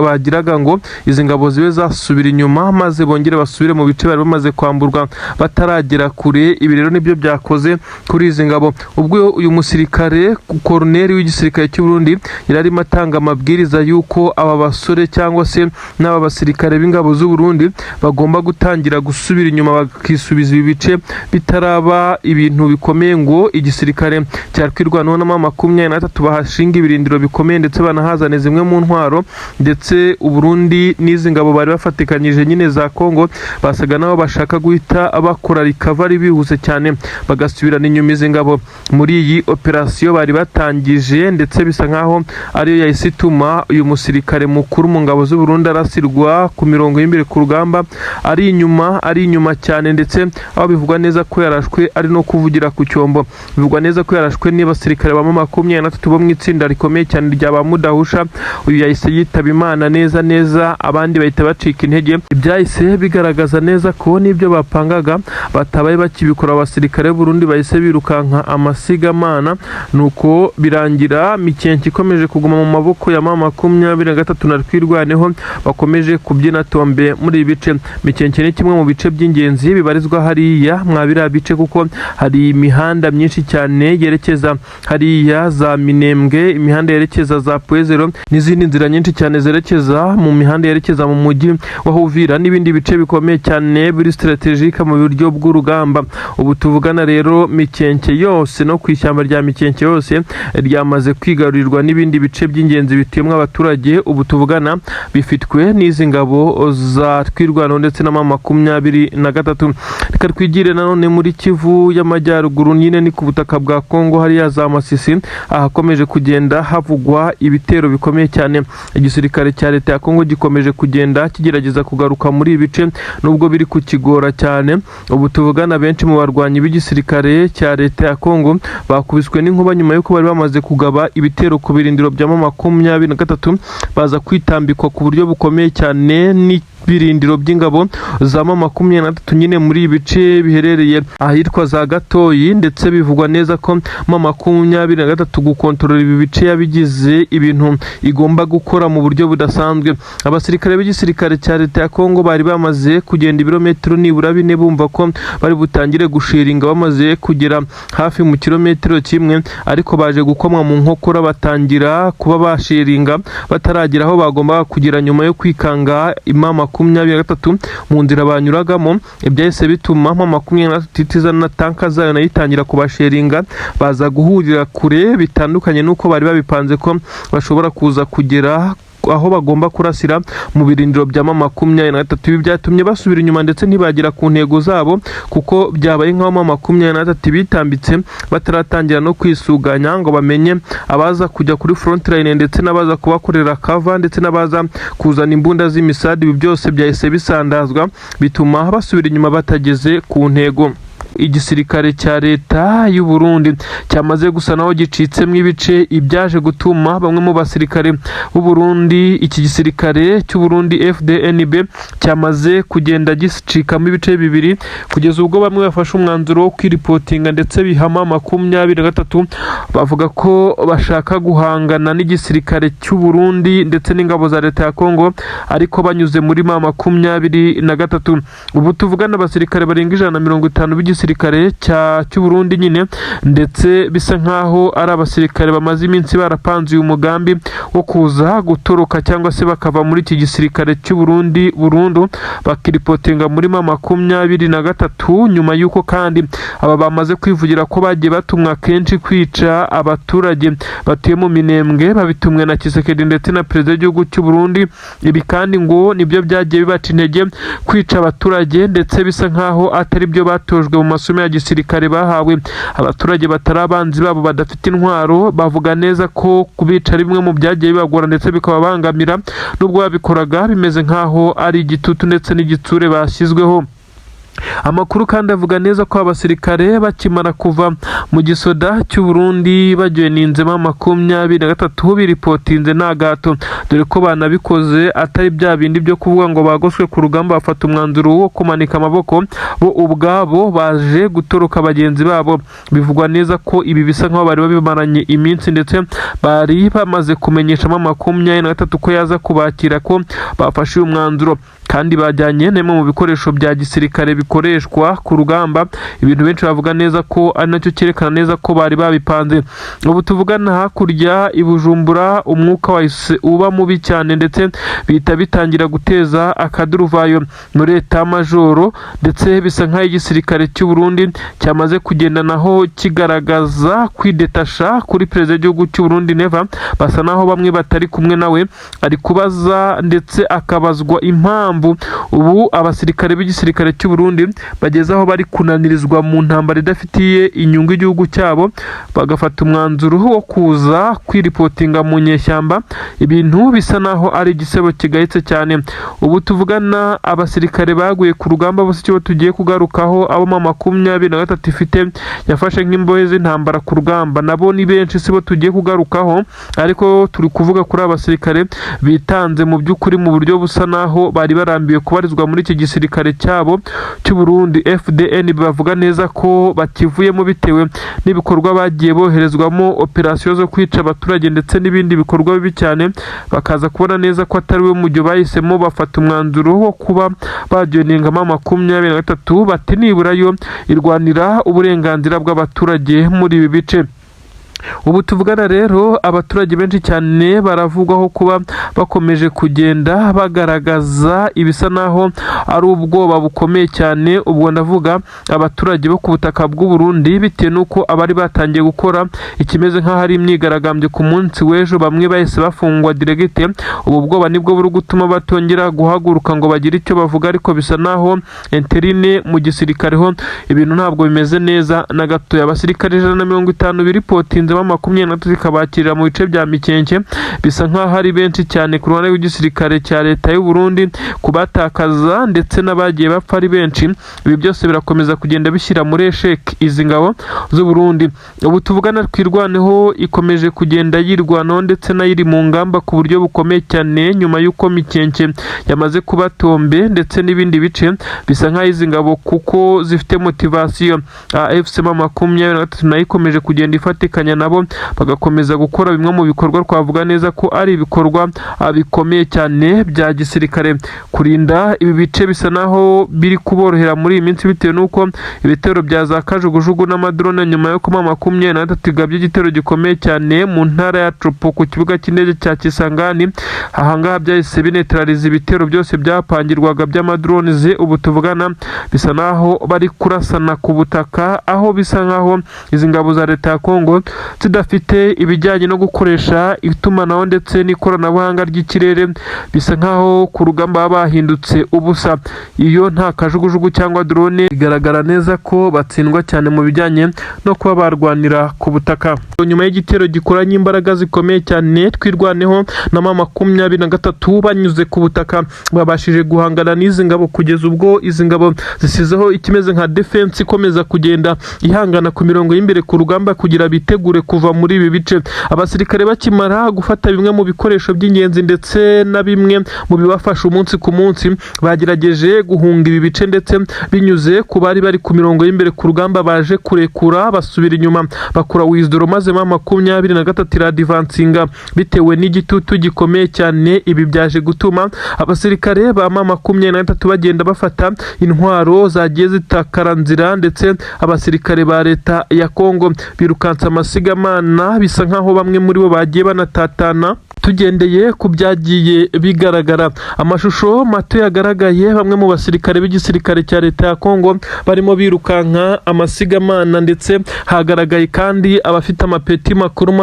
Speaker 1: bagiraga ngo izi ngabo zibe zasubira inyuma maze bongere basubire mu bice bari bamaze kwamburwa bataragera kure. Ibi rero nibyo byakoze kuri izi ngabo. Ubwo uyu musirikare koroneri w'igisirikare cy'u Burundi yari arimo atanga amabwiriza y'uko aba basore cyangwa se n'aba basirikare b'ingabo z'u Burundi bagomba gutangira gusubira inyuma bakisubiza ibi bice bitaraba ibintu bikomeye ngo igisirikare cya twirwaneho na M23 bahashinga ibirindiro bikomeye ndetse banahazane zimwe mu ntwaro, ndetse u Burundi n'izi ngabo bari bafatikanyije nyine za Kongo basaga naho bashaka guhita bakora recovery bihuse cyane bagasubirana inyuma izi ngabo muri iyi operasiyo bari batangije, ndetse bisa nkaho ariyo yahise ituma uyu musirikare mukuru mu ngabo z'u Burundi arasirwa ku mirongo y'imbere ku rugamba ari inyuma cyane, ndetse aho bivugwa neza ko yarashwe ari no kuvugira ku cyombo. Bivugwa neza ko yarashwe n'abasirikare ba M23 bo mu itsinda rikomeye cyane rya ba Mudahusha. Uyu yahise yitaba Imana neza abandi bahita bacika intege. Ibyahise bigaragaza neza ko n'ibyo bapangaga batabaye bakibikora. Abasirikare b'u Burundi bahise birukanka amasigamana, nuko birangira Mikenke ikomeje kuguma mu maboko ya M23 na twirwaneho bakomeje kubyina tombe muri ibi bice. Mikenke ni kimwe mu bice by'ingenzi bibarizwa hariya mwabira bice, kuko hari imihanda myinshi cyane yerekeza hariya za Minembwe, imihanda yerekeza za Pwezero n'izindi nzira nyinshi cyane zerekeza mu mihanda yerekeza mu mujyi wa Uvira n'ibindi bice bikomeye cyane biri strategique mu buryo bw'urugamba. Ubu tuvugana rero Mikenke yose no kwishyamba rya Mikenke yose ryamaze kwigarurirwa n'ibindi bice by'ingenzi bituyemo abaturage. Ubu tuvugana bifitwe n'izi ngabo za twirwaneho ndetse na M23. Reka twigire nanone muri Kivu y'Amajyaruguru, nyine ni ku butaka bwa Kongo hariya za Masisi ahakomeje kugenda havugwa ibitero bikomeye cyane. Igisirikare cya leta ya Kongo gikomeje kugenda kigerageza kugaruka muri ibi bice nubwo biri kukigora cyane. Ubu tuvugana benshi mu barwanyi b'igisirikare cya leta ya Kongo bakubiswe n'inkuba nyuma y'uko bari bamaze kugaba ibitero ku birindiro bya M23 baza kwitambikwa ku buryo bukomeye cyane birindiro by'ingabo za M23 nyine muri ibice biherereye ahitwa za Gatoyi, ndetse bivugwa neza ko M23 gukontorora ibi bice yabigize ibintu igomba gukora mu buryo budasanzwe. Abasirikare b'igisirikare cya leta ya Kongo bari bamaze kugenda ibirometero nibura 4 bumva ko bari butangire gushiringa, bamaze kugera hafi mu kilometero kimwe ariko baje gukomwa mu nkokora batangira kuba bashiringa bataragera aho bagomba kugira nyuma yo kwikanga M23 mu nzira banyuragamo. Ibyahise bituma M23 itizana na tanka zayo nayitangira kubasheringa, baza guhurira kure bitandukanye nuko bari babipanze ko bashobora kuza kugera aho bagomba kurasira mu birindiro bya M23. Ibi byatumye basubira inyuma ndetse ntibagira ku ntego zabo, kuko byabaye nkaho M23 bitambitse bataratangira no kwisuganya ngo bamenye abaza kujya kuri front line ndetse n'abaza kubakorera cover ndetse n'abaza kuzana imbunda z'imisadi. Ibi byose byahise bisandazwa bituma basubira inyuma batageze ku ntego. Igisirikare cya leta y'u Burundi cyamaze gusa naho gicitsemo ibice, ibyaje gutuma bamwe mu basirikare b'u Burundi, iki gisirikare cy'u Burundi FDNB cyamaze kugenda gicikamo ibice bibiri, kugeza ubwo bamwe bafashe umwanzuro wo kwiripotinga ndetse bihama M23 bavuga ko bashaka guhangana n'igisirikare cy'u Burundi ndetse n'ingabo za leta ya Kongo ariko banyuze muri M23. Ubu tuvugana abasirikare barenga 150 b'igisirikare cy'u Burundi nyine, ndetse bisa nkaho ari abasirikare bamaze iminsi barapanze uyu mugambi wo kuza gutoroka cyangwa se bakava muri iki gisirikare cy'u Burundi burundu bakiripotinga muri M23, nyuma y'uko kandi aba bamaze kwivugira ko bagiye batumwa kenshi kwica abaturage batuye mu Minembwe, babitumwe na Tshisekedi ndetse na perezida w'igihugu cy'u Burundi. Ibi kandi ngo nibyo byagiye bibaca intege kwica abaturage, ndetse bisa nkaho atari byo batojwe mu masomo ya gisirikare bahawe. Abaturage batari abanzi babo badafite intwaro bavuga neza ko kubica rimwe mu byagiye bibagora ndetse bikababangamira, nubwo babikoraga bimeze nkaho ari igitutu ndetse n'igitsure bashyizweho. Amakuru kandi avuga neza ko abasirikare bakimara kuva mu gisoda cy'u Burundi bajoyininzemo 23 biripotinze nta gato, dore ko banabikoze atari bya bindi byo kuvuga ngo bagoswe ku rugamba bafata umwanzuro wo kumanika amaboko, bo ubwabo baje gutoroka bagenzi babo. Bivugwa neza ko ibi bisa nkaho bari babimaranye iminsi, ndetse bari bamaze kumenyeshamo 23 ko yaza kubakira ko bafashe umwanzuro, kandi bajyanye nemwe mu bikoresho bya gisirikare bikoreshwa ku rugamba. Ibintu benshi bavuga neza ko ari nacyo cyerekana neza ko bari babipanze. Ubu tuvugana hakurya i Bujumbura umwuka wahise uba mubi cyane, ndetse bihita bitangira guteza akaduruvayo muri leta majoro, ndetse bisa nkaho igisirikare cy'u Burundi cyamaze kugenda naho kigaragaza kwidetasha kuri perezida w'igihugu cy'u Burundi Neva. Basa naho bamwe batari kumwe nawe, ari kubaza ndetse akabazwa impamvu ubu abasirikare b'igisirikare cy'u Burundi bageze aho bari kunanirizwa mu ntambara idafitiye inyungu igihugu cyabo, bagafata umwanzuro wo kuza kwiripotinga mu nyeshyamba. Ibintu bisa naho ari igisebo kigayitse cyane. Ubu tuvugana abasirikare baguye ku rugamba bose cyo tugiye kugarukaho, abo 23 ifite yafashe nk'imbohe z'intambara ku rugamba, nabo ni benshi sibo tugiye kugarukaho, ariko turi kuvuga kuri abasirikare bitanze mu by'ukuri mu buryo busa naho bari barambiwe kubarizwa muri iki gisirikare cyabo cy'u Burundi FDN. Bavuga neza ko bakivuyemo bitewe n'ibikorwa bagiye boherezwamo, operasiyo zo kwica abaturage ndetse n'ibindi bikorwa bibi cyane. Bakaza kubona neza ko atari we mujyo bahisemo, bafata umwanzuro wo kuba bajoyiningamo 23 bati nibura yo irwanira uburenganzira bw'abaturage muri ibi bice. Ubu tuvugana rero abaturage benshi cyane baravugwaho kuba bakomeje kugenda bagaragaza ibisa naho ari ubwoba bukomeye cyane. Ubwo ndavuga abaturage bo ku butaka bw'u Burundi, bitewe nuko abari batangiye gukora ikimeze nk'aho ari imyigaragambyo ku munsi w'ejo, bamwe bahise bafungwa diregite. Ubu bwoba nibwo buri gutuma batongera guhaguruka ngo bagire icyo bavuga, ariko bisa naho interine mu gisirikare ho ibintu ntabwo bimeze neza na gato. Abasirikare 150 biripotinze 23 kabakirira mu bice bya Mikenke, bisa nkaho ari benshi cyane ku ruhande rw'igisirikare cya leta y'u Burundi, kubatakaza ndetse n'abagiye bapfa ari benshi. Ibi byose birakomeza kugenda bishyira muri esheki izi ngabo z'u Burundi. Ubu tuvugana twirwaneho ikomeje kugenda yirwanaho ndetse nayiri mu ngamba ku buryo bukomeye cyane, nyuma y'uko Mikenke yamaze kuba tombe ndetse n'ibindi bice. Bisa nkaho izi ngabo kuko zifite motivasiyo, AFC 23 nayo ikomeje kugenda ifatikanya nabo bagakomeza gukora bimwe mu bikorwa twavuga neza ko ari ibikorwa bikomeye cyane bya gisirikare. Kurinda ibi bice bisa naho biri kuborohera muri iyi minsi, bitewe nuko ibitero bya za kajugujugu n'amadrone nyuma yo kuma 23 igabye igitero gikomeye cyane mu ntara ya Tropo ku kibuga cy'indege cya Kisangani. Ahangaha byahise binetraliza ibitero byose byapangirwaga by'amadrones. Ubu tuvugana bisa naho bari kurasana ku butaka, aho bisa nkaho izi ngabo za leta ya Kongo zidafite ibijyanye no gukoresha itumanaho ndetse n'ikoranabuhanga ry'ikirere. Bisa nkaho ku rugamba bahindutse ubusa. Iyo nta kajugujugu cyangwa drone, bigaragara neza ko batsindwa cyane mu bijyanye no kuba barwanira ku butaka. Nyuma y'igitero gikoranye imbaraga zikomeye cyane, twirwaneho na 23 banyuze ku butaka babashije guhangana n'izi ngabo, kugeza ubwo izi ngabo zisizeho ikimeze nka defense ikomeza kugenda ihangana ku mirongo y'imbere ku rugamba kugira bitegure kuva muri ibi bice. Abasirikare bakimara gufata bimwe mu bikoresho by'ingenzi ndetse na bimwe mu bibafasha umunsi ku munsi, bagerageje guhunga ibi bice ndetse binyuze ku bari bari ku mirongo y'imbere ku rugamba, baje kurekura basubira inyuma bakora withdraw, maze 23 iradivansinga bitewe n'igitutu gikomeye cyane. Ibi byaje gutuma abasirikare ba 23 bagenda bafata intwaro zagiye zitakaranzira, ndetse abasirikare ba leta ya Kongo birukansa amasigamana. Bisa nkaho bamwe muri bo bagiye banatatana. Tugendeye ku byagiye bigaragara, amashusho mato yagaragaye bamwe mu basirikare b'igisirikare cya leta ya Kongo barimo birukanka amasigamana, ndetse hagaragaye kandi abafite amapeti makuru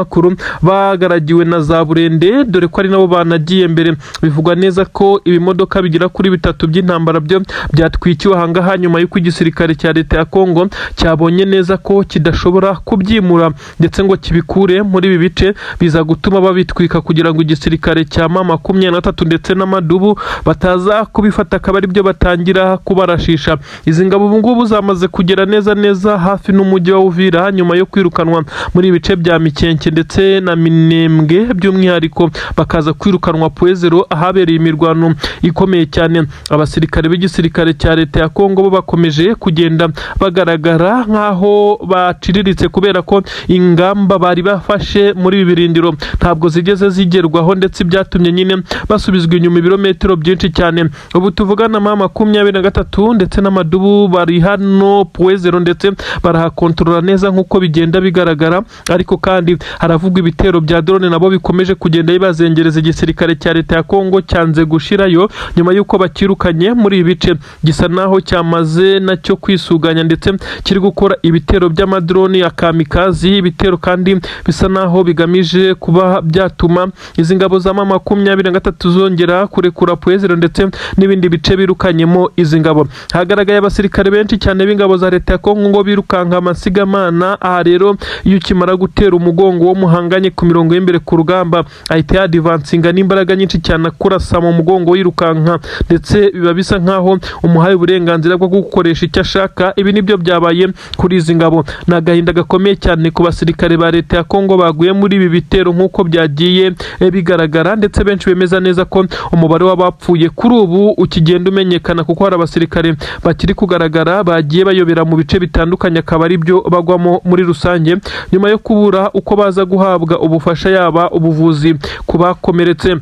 Speaker 1: bagaragiwe na za burende, dore ko ari nabo banagiye mbere. Bivugwa neza ko ibimodoka bigira kuri 3 by'intambara byo byatwikiwe ahangaha, nyuma y'uko igisirikare cya leta ya Kongo cyabonye neza ko kidashobora kubyimura ndetse ngo kibikure muri ibi bice, biza gutuma babitwika kugira ngo igisirikare cya M23 ndetse n'amadubu bataza kubifata akaba ari byo batangira kubarashisha. Izi ngabo ubu ngubu zamaze kugera neza hafi n'umujyi wa Uvira nyuma yo kwirukanwa muri ibice bya Mikenke ndetse na Minembwe, by'umwihariko bakaza kwirukanwa Puezero ahabereye imirwano ikomeye cyane. Abasirikare b'igisirikare cya leta ya Kongo bo bakomeje kugenda bagaragara nkaho baciriritse kubera ko ingamba bari bafashe muri ibi birindiro ntabwo zigeze zigerwaho, ndetse byatumye nyine basubizwa inyuma ibirometero byinshi cyane. Ubu tuvugana M23 ndetse n'amadubu bari hano Puezero ndetse barahakontorora neza nk'uko bigenda bigaragara, ariko kandi haravugwa ibitero bya drone nabo bikomeje kugenda bibazengereza igisirikare cya leta ya Kongo cyanze gushirayo nyuma y'uko bakirukanye muri ibi bice. Gisa naho cyamaze nacyo kwisuganya ndetse kiri gukora ibitero by'amadrone ya kamikazi, ibitero kandi bisa naho bigamije kuba byatuma izi ngabo za M23 zongera kurekura Puezero ndetse n'ibindi bice birukanyemo izi ngabo. Hagaragaye abasirikare benshi cyane b'ingabo za leta ya Kongo ngo birukanka amasigamana. Aha rero iyo ukimara gutera umugongo wo muhanganye ku mirongo y'imbere ku rugamba ahita yadivansinga n'imbaraga nyinshi cyane akurasa mu mugongo wirukanka, ndetse biba bisa nkaho umuhaye uburenganzira bwo gukoresha icyo ashaka. Ibi nibyo byabaye kuri izi ngabo. Ni agahinda gakomeye cyane ku basirikare ba leta ya Kongo baguye muri ibi bitero nk'uko byagiye bigaragara, ndetse benshi bemeza neza ko umubare w'abapfuye kuri ubu ukigenda umenyekana, kuko hari abasirikare bakiri kugaragara bagiye bayobera mu bice bitandukanye akaba ari byo bagwamo muri rusange nyuma yo kubura uko baza guhabwa ubufasha yaba ubuvuzi ku bakomeretse.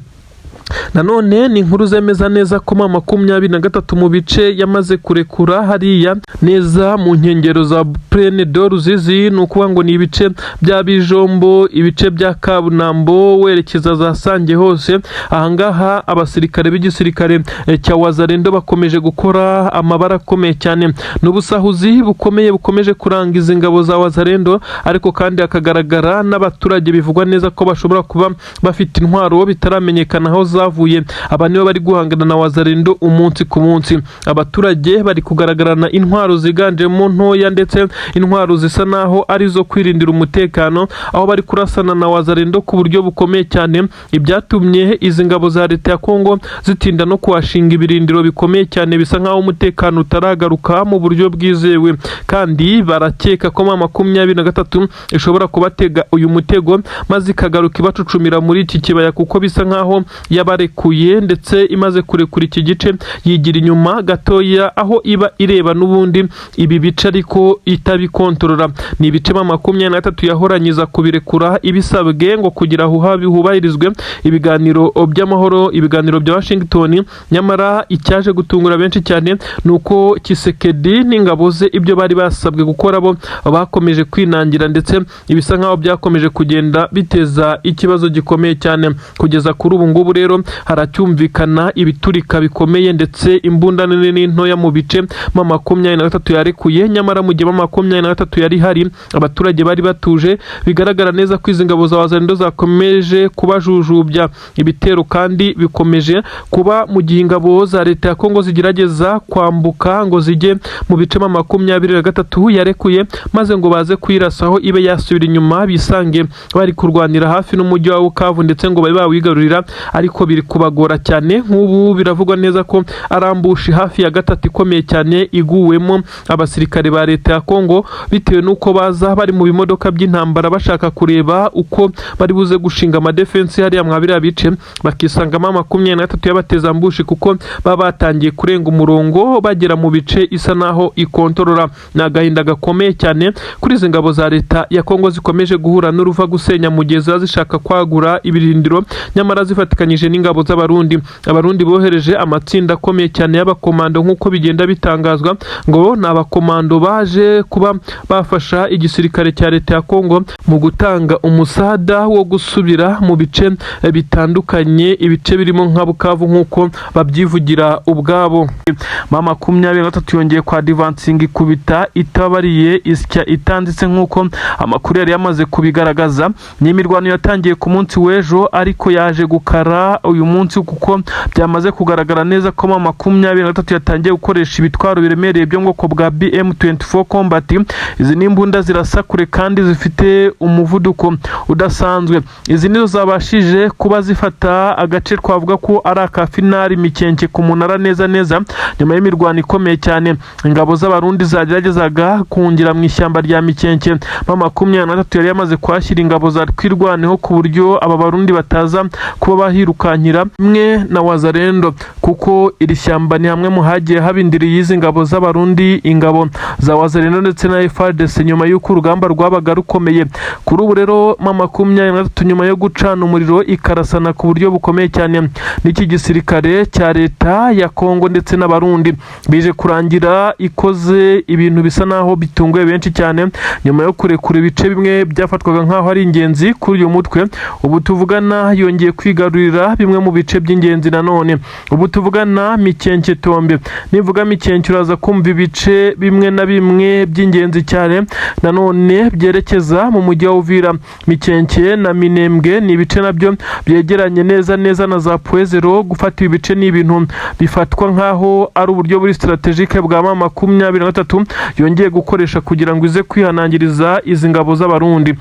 Speaker 1: Nanone ni inkuru zemeza neza ko M23 mu bice yamaze kurekura hariya neza mu nkengero za Plaine de Ruzizi, ni ukuvuga ngo ni ibice bya Bijombo, ibice bya Kabunambo werekeza za Sange hose. Ahangaha abasirikare b'igisirikare cya Wazalendo bakomeje gukora amabara akomeye cyane, n'ubusahuzi bukomeye bukomeje kuranga izi ngabo za Wazalendo, ariko kandi hakagaragara n'abaturage bivugwa neza ko bashobora kuba bafite intwaro bitaramenyekana aho zavuye. Aba nibo bari guhangana na Wazalendo umunsi ku munsi. Abaturage bari kugaragarana intwaro ziganjemo ntoya ndetse intwaro zisa naho ari zo kwirindira umutekano, aho bari kurasana na Wazalendo ku buryo bukomeye cyane, ibyatumye izi ngabo za leta ya Kongo zitinda no kuhashinga ibirindiro bikomeye cyane, bisa nkaho umutekano utaragaruka mu buryo bwizewe. Kandi barakeka ko M23 ishobora kubatega uyu mutego maze ikagaruka ibacucumira muri iki kibaya, kuko bisa nkaho yabarekuye ndetse imaze kurekura iki gice yigira inyuma gatoya aho iba ireba n'ubundi ibi bice ariko itabikontorora. Ni ibice M23 yahoranyiza kubirekura ibisabwe ngo kugira hubahirizwe ibiganiro by'amahoro, ibiganiro bya Washington. Nyamara icyaje gutungura benshi cyane nuko Kisekedi n'ingabo ze ibyo bari basabwe gukora bo bakomeje kwinangira, ndetse ibisa nkaho byakomeje kugenda biteza ikibazo gikomeye cyane. Kugeza kuri ubu ngubu rero haracyumvikana ibiturika bikomeye ndetse imbunda nini n'intoya mu bice M23 yarekuye. Nyamara mu gihe M23 yari hari abaturage bari batuje, bigaragara neza ko izi ngabo za Wazalendo zakomeje kubajujubya. Ibitero kandi bikomeje kuba mu gihe ingabo za leta ya Kongo zigerageza kwambuka ngo zijye mu bice M23 yarekuye, maze ngo baze kwirasaho ibe yasubira inyuma bisange bari kurwanira hafi n'umujyi wa Bukavu ndetse ngo babe bawigarurira, ariko biri kubagora cyane. Nk'ubu biravugwa neza ko arambushi hafi ya gatatu ikomeye cyane iguwemo abasirikare ba leta ya Kongo, bitewe n'uko baza bari mu bimodoka by'intambara bashaka kureba uko bari buze gushinga amadefensi hariya mwabira bice, bakisanga M23 yabateza ambushi kuko baba batangiye kurenga umurongo bagera mu bice isa naho ikontorora. Ni agahinda gakomeye cyane kuri izi ngabo za leta ya Kongo zikomeje guhura n'uruva gusenya mu gihe zishaka kwagura ibirindiro, nyamara zifatikanyije n'ingabo z'abarundi. Abarundi bohereje amatsinda akomeye cyane y'abakomando nk'uko bigenda bitangazwa, ngo ni abakomando baje kuba bafasha igisirikare cya leta ya Kongo mu gutanga umusada wo gusubira mu bice bitandukanye, ibice birimo nka Bukavu nk'uko babyivugira ubwabo. M23 yongeye kwa divansingi kubita itabariye isya itanditse nk'uko amakuru yari yamaze kubigaragaza. Ni imirwano yatangiye ku munsi w'ejo ariko yaje gukara uyu uyu munsi kuko byamaze kugaragara neza ko M23 yatangiye gukoresha ibitwaro biremereye byo mu bwoko bwa BM24 Combat. Izi ni imbunda zirasa kure kandi zifite umuvuduko udasanzwe. Izi nizo zabashije kuba zifata agace twavuga ko ari aka finali Mikenke ku munara neza nyuma y'imirwano ikomeye cyane. Ingabo z'abarundi zageragezaga kungira mu ishyamba rya Mikenke. M23 yari yamaze kwashyira ingabo za twirwaneho ku buryo aba barundi bataza kuba bahirukankira mwe na Wazalendo, kuko iri shyamba ni hamwe mu hagiye habindiriye izi ngabo z'abarundi, ingabo za Wazalendo ndetse na FARDC nyuma y'uko urugamba rwabaga rukomeye. Kuri ubu rero M23 nyuma yo gucana umuriro ikarasana ku buryo bukomeye cyane n'iki gisirikare cya leta ya Kongo ndetse n'abarundi, bije kurangira ikoze ibintu bisa naho bitunguye benshi cyane nyuma yo kurekura ibice bimwe byafatwaga nkaho ari ingenzi kuri uyu mutwe. Ubu tuvugana yongeye kwigarurira bimwe mu bice by'ingenzi nanone. Ubu tuvugana Mikenke Tombe, nivuga Mikenke uraza kumva ibice bimwe na bimwe by'ingenzi cyane nanone byerekeza mu mujyi wa Uvira. Mikenke na Minembwe ni ibice nabyo byegeranye neza na za Puezero. Gufata ibi bice ni ibintu bifatwa nkaho ari uburyo buri strategique bwa M23 yongeye gukoresha kugira ngo ize kwihanangiriza izi ngabo z'abarundi.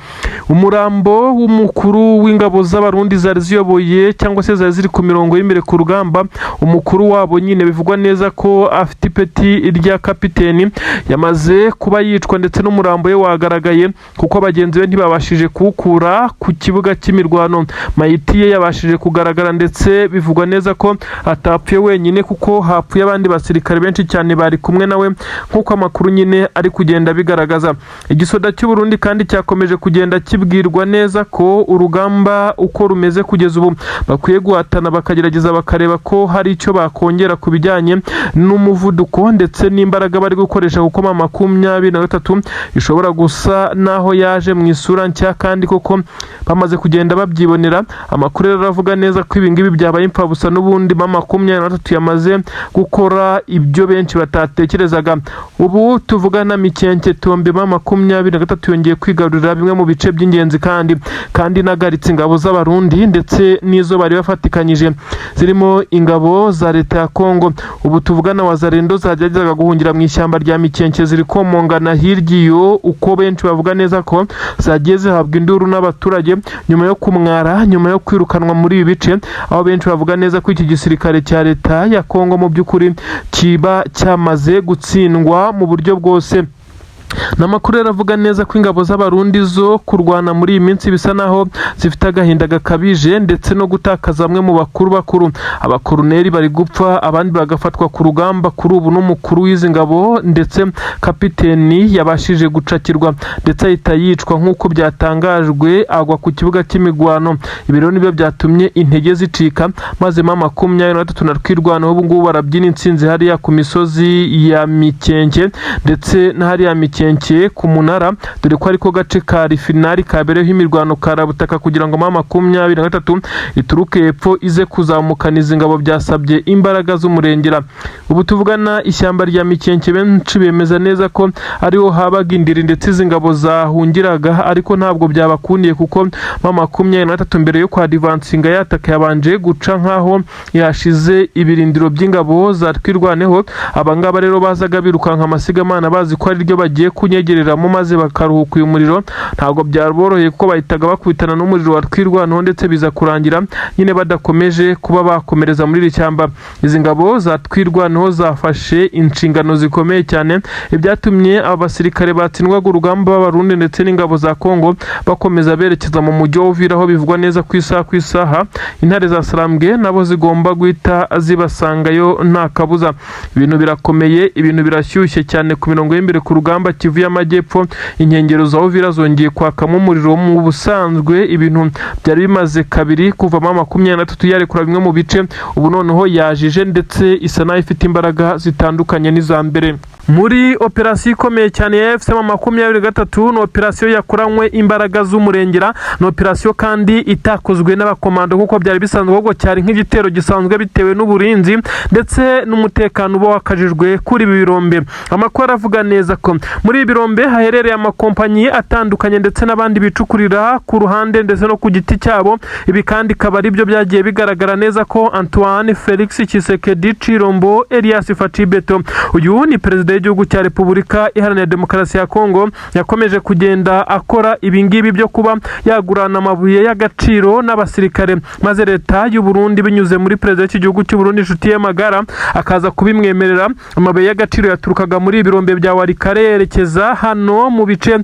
Speaker 1: Umurambo w'umukuru w'ingabo z'abarundi zari ziyoboye cyangwa se zari ziri ku mirongo y'imbere ku rugamba, umukuru wabo nyine bivugwa neza ko afite ipeti rya kapiteni, yamaze kuba yicwa ndetse n'umurambo we wagaragaye kuko bagenzi be ntibabashije kuwukura ku kibuga cy'imirwano. Mayiti ye yabashije kugaragara ndetse bivugwa neza ko atapfuye wenyine kuko hapfuye abandi basirikare benshi cyane bari kumwe nawe nk'uko amakuru nyine ari kugenda bigaragaza. Igisoda cy'u Burundi kandi cyakomeje kugenda kibwirwa neza ko urugamba uko rumeze kugeza ubu bakwiye guhatana bakagerageza bakareba ko hari icyo bakongera ku bijyanye n'umuvuduko ndetse n'imbaraga bari gukoresha, kuko M23 ishobora gusa naho yaje mu isura nshya kandi koko bamaze kugenda babyibonera. Amakuru rero aravuga neza ko ibingibi byabaye impfabusa n'ubundi M23 yamaze gukora ibyo benshi batatekerezaga. Ubu tuvugana Mikenke Tombe M23 yongeye kwigarurira bimwe mu bice by'ingenzi kandi nagaritse ingabo z'abarundi ndetse n'izo bari bafatikanyije zirimo ingabo za leta ya Kongo. Ubu tuvugana Wazalendo zageragezaga guhungira mu ishyamba rya Mikenke ziri komongana hirya iyo, uko benshi bavuga neza ko zagiye zihabwa induru n'abaturage nyuma yo kumwara, nyuma yo kwirukanwa muri ibi bice, aho benshi bavuga neza ko iki gisirikare cya leta ya Kongo mu by'ukuri kiba cyamaze gutsindwa mu buryo bwose. Namakuru yaravuga neza ko ingabo z'abarundi zo kurwana muri iyi minsi bisa naho zifite agahinda gakabije ndetse no gutakaza bamwe mu bakuru. Abakoruneri bari gupfa, abandi bagafatwa ku rugamba. Kuri ubu n'umukuru w'izi ngabo ndetse kapiteni yabashije gucakirwa ndetse ahita yicwa nk'uko byatangajwe, agwa ku kibuga cy'imigwano. Ibi rero nibyo byatumye intege zicika maze M23 na twirwanaho ubu ngubu barabyina intsinzi hariya ku misozi ya Mikenke ndetse na hariya Mikenke ku munara, dore ko ariko gace ka finali kabereho imirwano karabutaka kugira ngo M23 ituruke epfo ize kuzamukana izi ngabo byasabye imbaraga z'umurengera. Ubu tuvugana ishyamba rya Mikenke benshi bemeza neza ko ariho habaga indiri ndetse izi ngabo zahungiraga, ariko ntabwo byabakundiye kuko M23 mbere yo kwa advancinga yataka yabanje guca nkaho yashize ibirindiro by'ingabo za twirwaneho. Abangaba rero bazaga birukanka amasigamana bazi ko ari ryo bagiye kunyegereramo maze bakaruhuka uyu muriro. Ntabwo byaraboroheye kuko bahitaga bakubitana n'umuriro wa twirwanaho ndetse biza kurangira nyine badakomeje kuba bakomereza muri iri shyamba. Izi ngabo za twirwanaho zafashe inshingano zikomeye cyane, ibyatumye abasirikare batsindwaga urugamba b'abarundi ndetse n'ingabo za Kongo bakomeza berekeza mu mujyi wa Uvira, aho bivugwa neza ku isaha intare za Sarambwe nabo zigomba guhita zibasangayo nta kabuza. Ibintu birakomeye, ibintu birashyushye cyane ku mirongo y'imbere ku rugamba Kivu y'Amajyepfo. Inkengero za Uvira zongeye kwakamo umuriro mu busanzwe, ibintu byari bimaze kabiri kuva M23 yarekura bimwe mu bice, ubu noneho yajije ndetse isa naho ifite imbaraga zitandukanye n'iza mbere. muri operasiyo ikomeye cyane ya FCM23 ni operasiyo yakoranywe imbaraga z'umurengera, ni operasiyo kandi itakozwe n'abakomando kuko byari bisanzwe ahubwo cyari nk'igitero gisanzwe bitewe n'uburinzi ndetse n'umutekano uba wakajijwe kuri ibi birombe. Amakuru aravuga neza ko muri ibi birombe haherereye amakompanyi atandukanye ndetse n'abandi bicukurira ku ruhande ndetse no ku giti cyabo. Ibi kandi akaba ari byo byagiye bigaragara neza ko Antoine Felix Tshisekedi Tshilombo Elias Facibeto, uyu ni perezida w'igihugu cya Repubulika Iharanira Demokarasi ya Kongo, yakomeje kugenda akora ibingibi byo kuba yagurana amabuye y'agaciro n'abasirikare, maze leta y'u Burundi binyuze muri perezida w'igihugu cy'u Burundi Nshuti Magara akaza kubimwemerera. Amabuye y'agaciro yaturukaga muri ibirombe bya Warikare yerekeza hano mu bice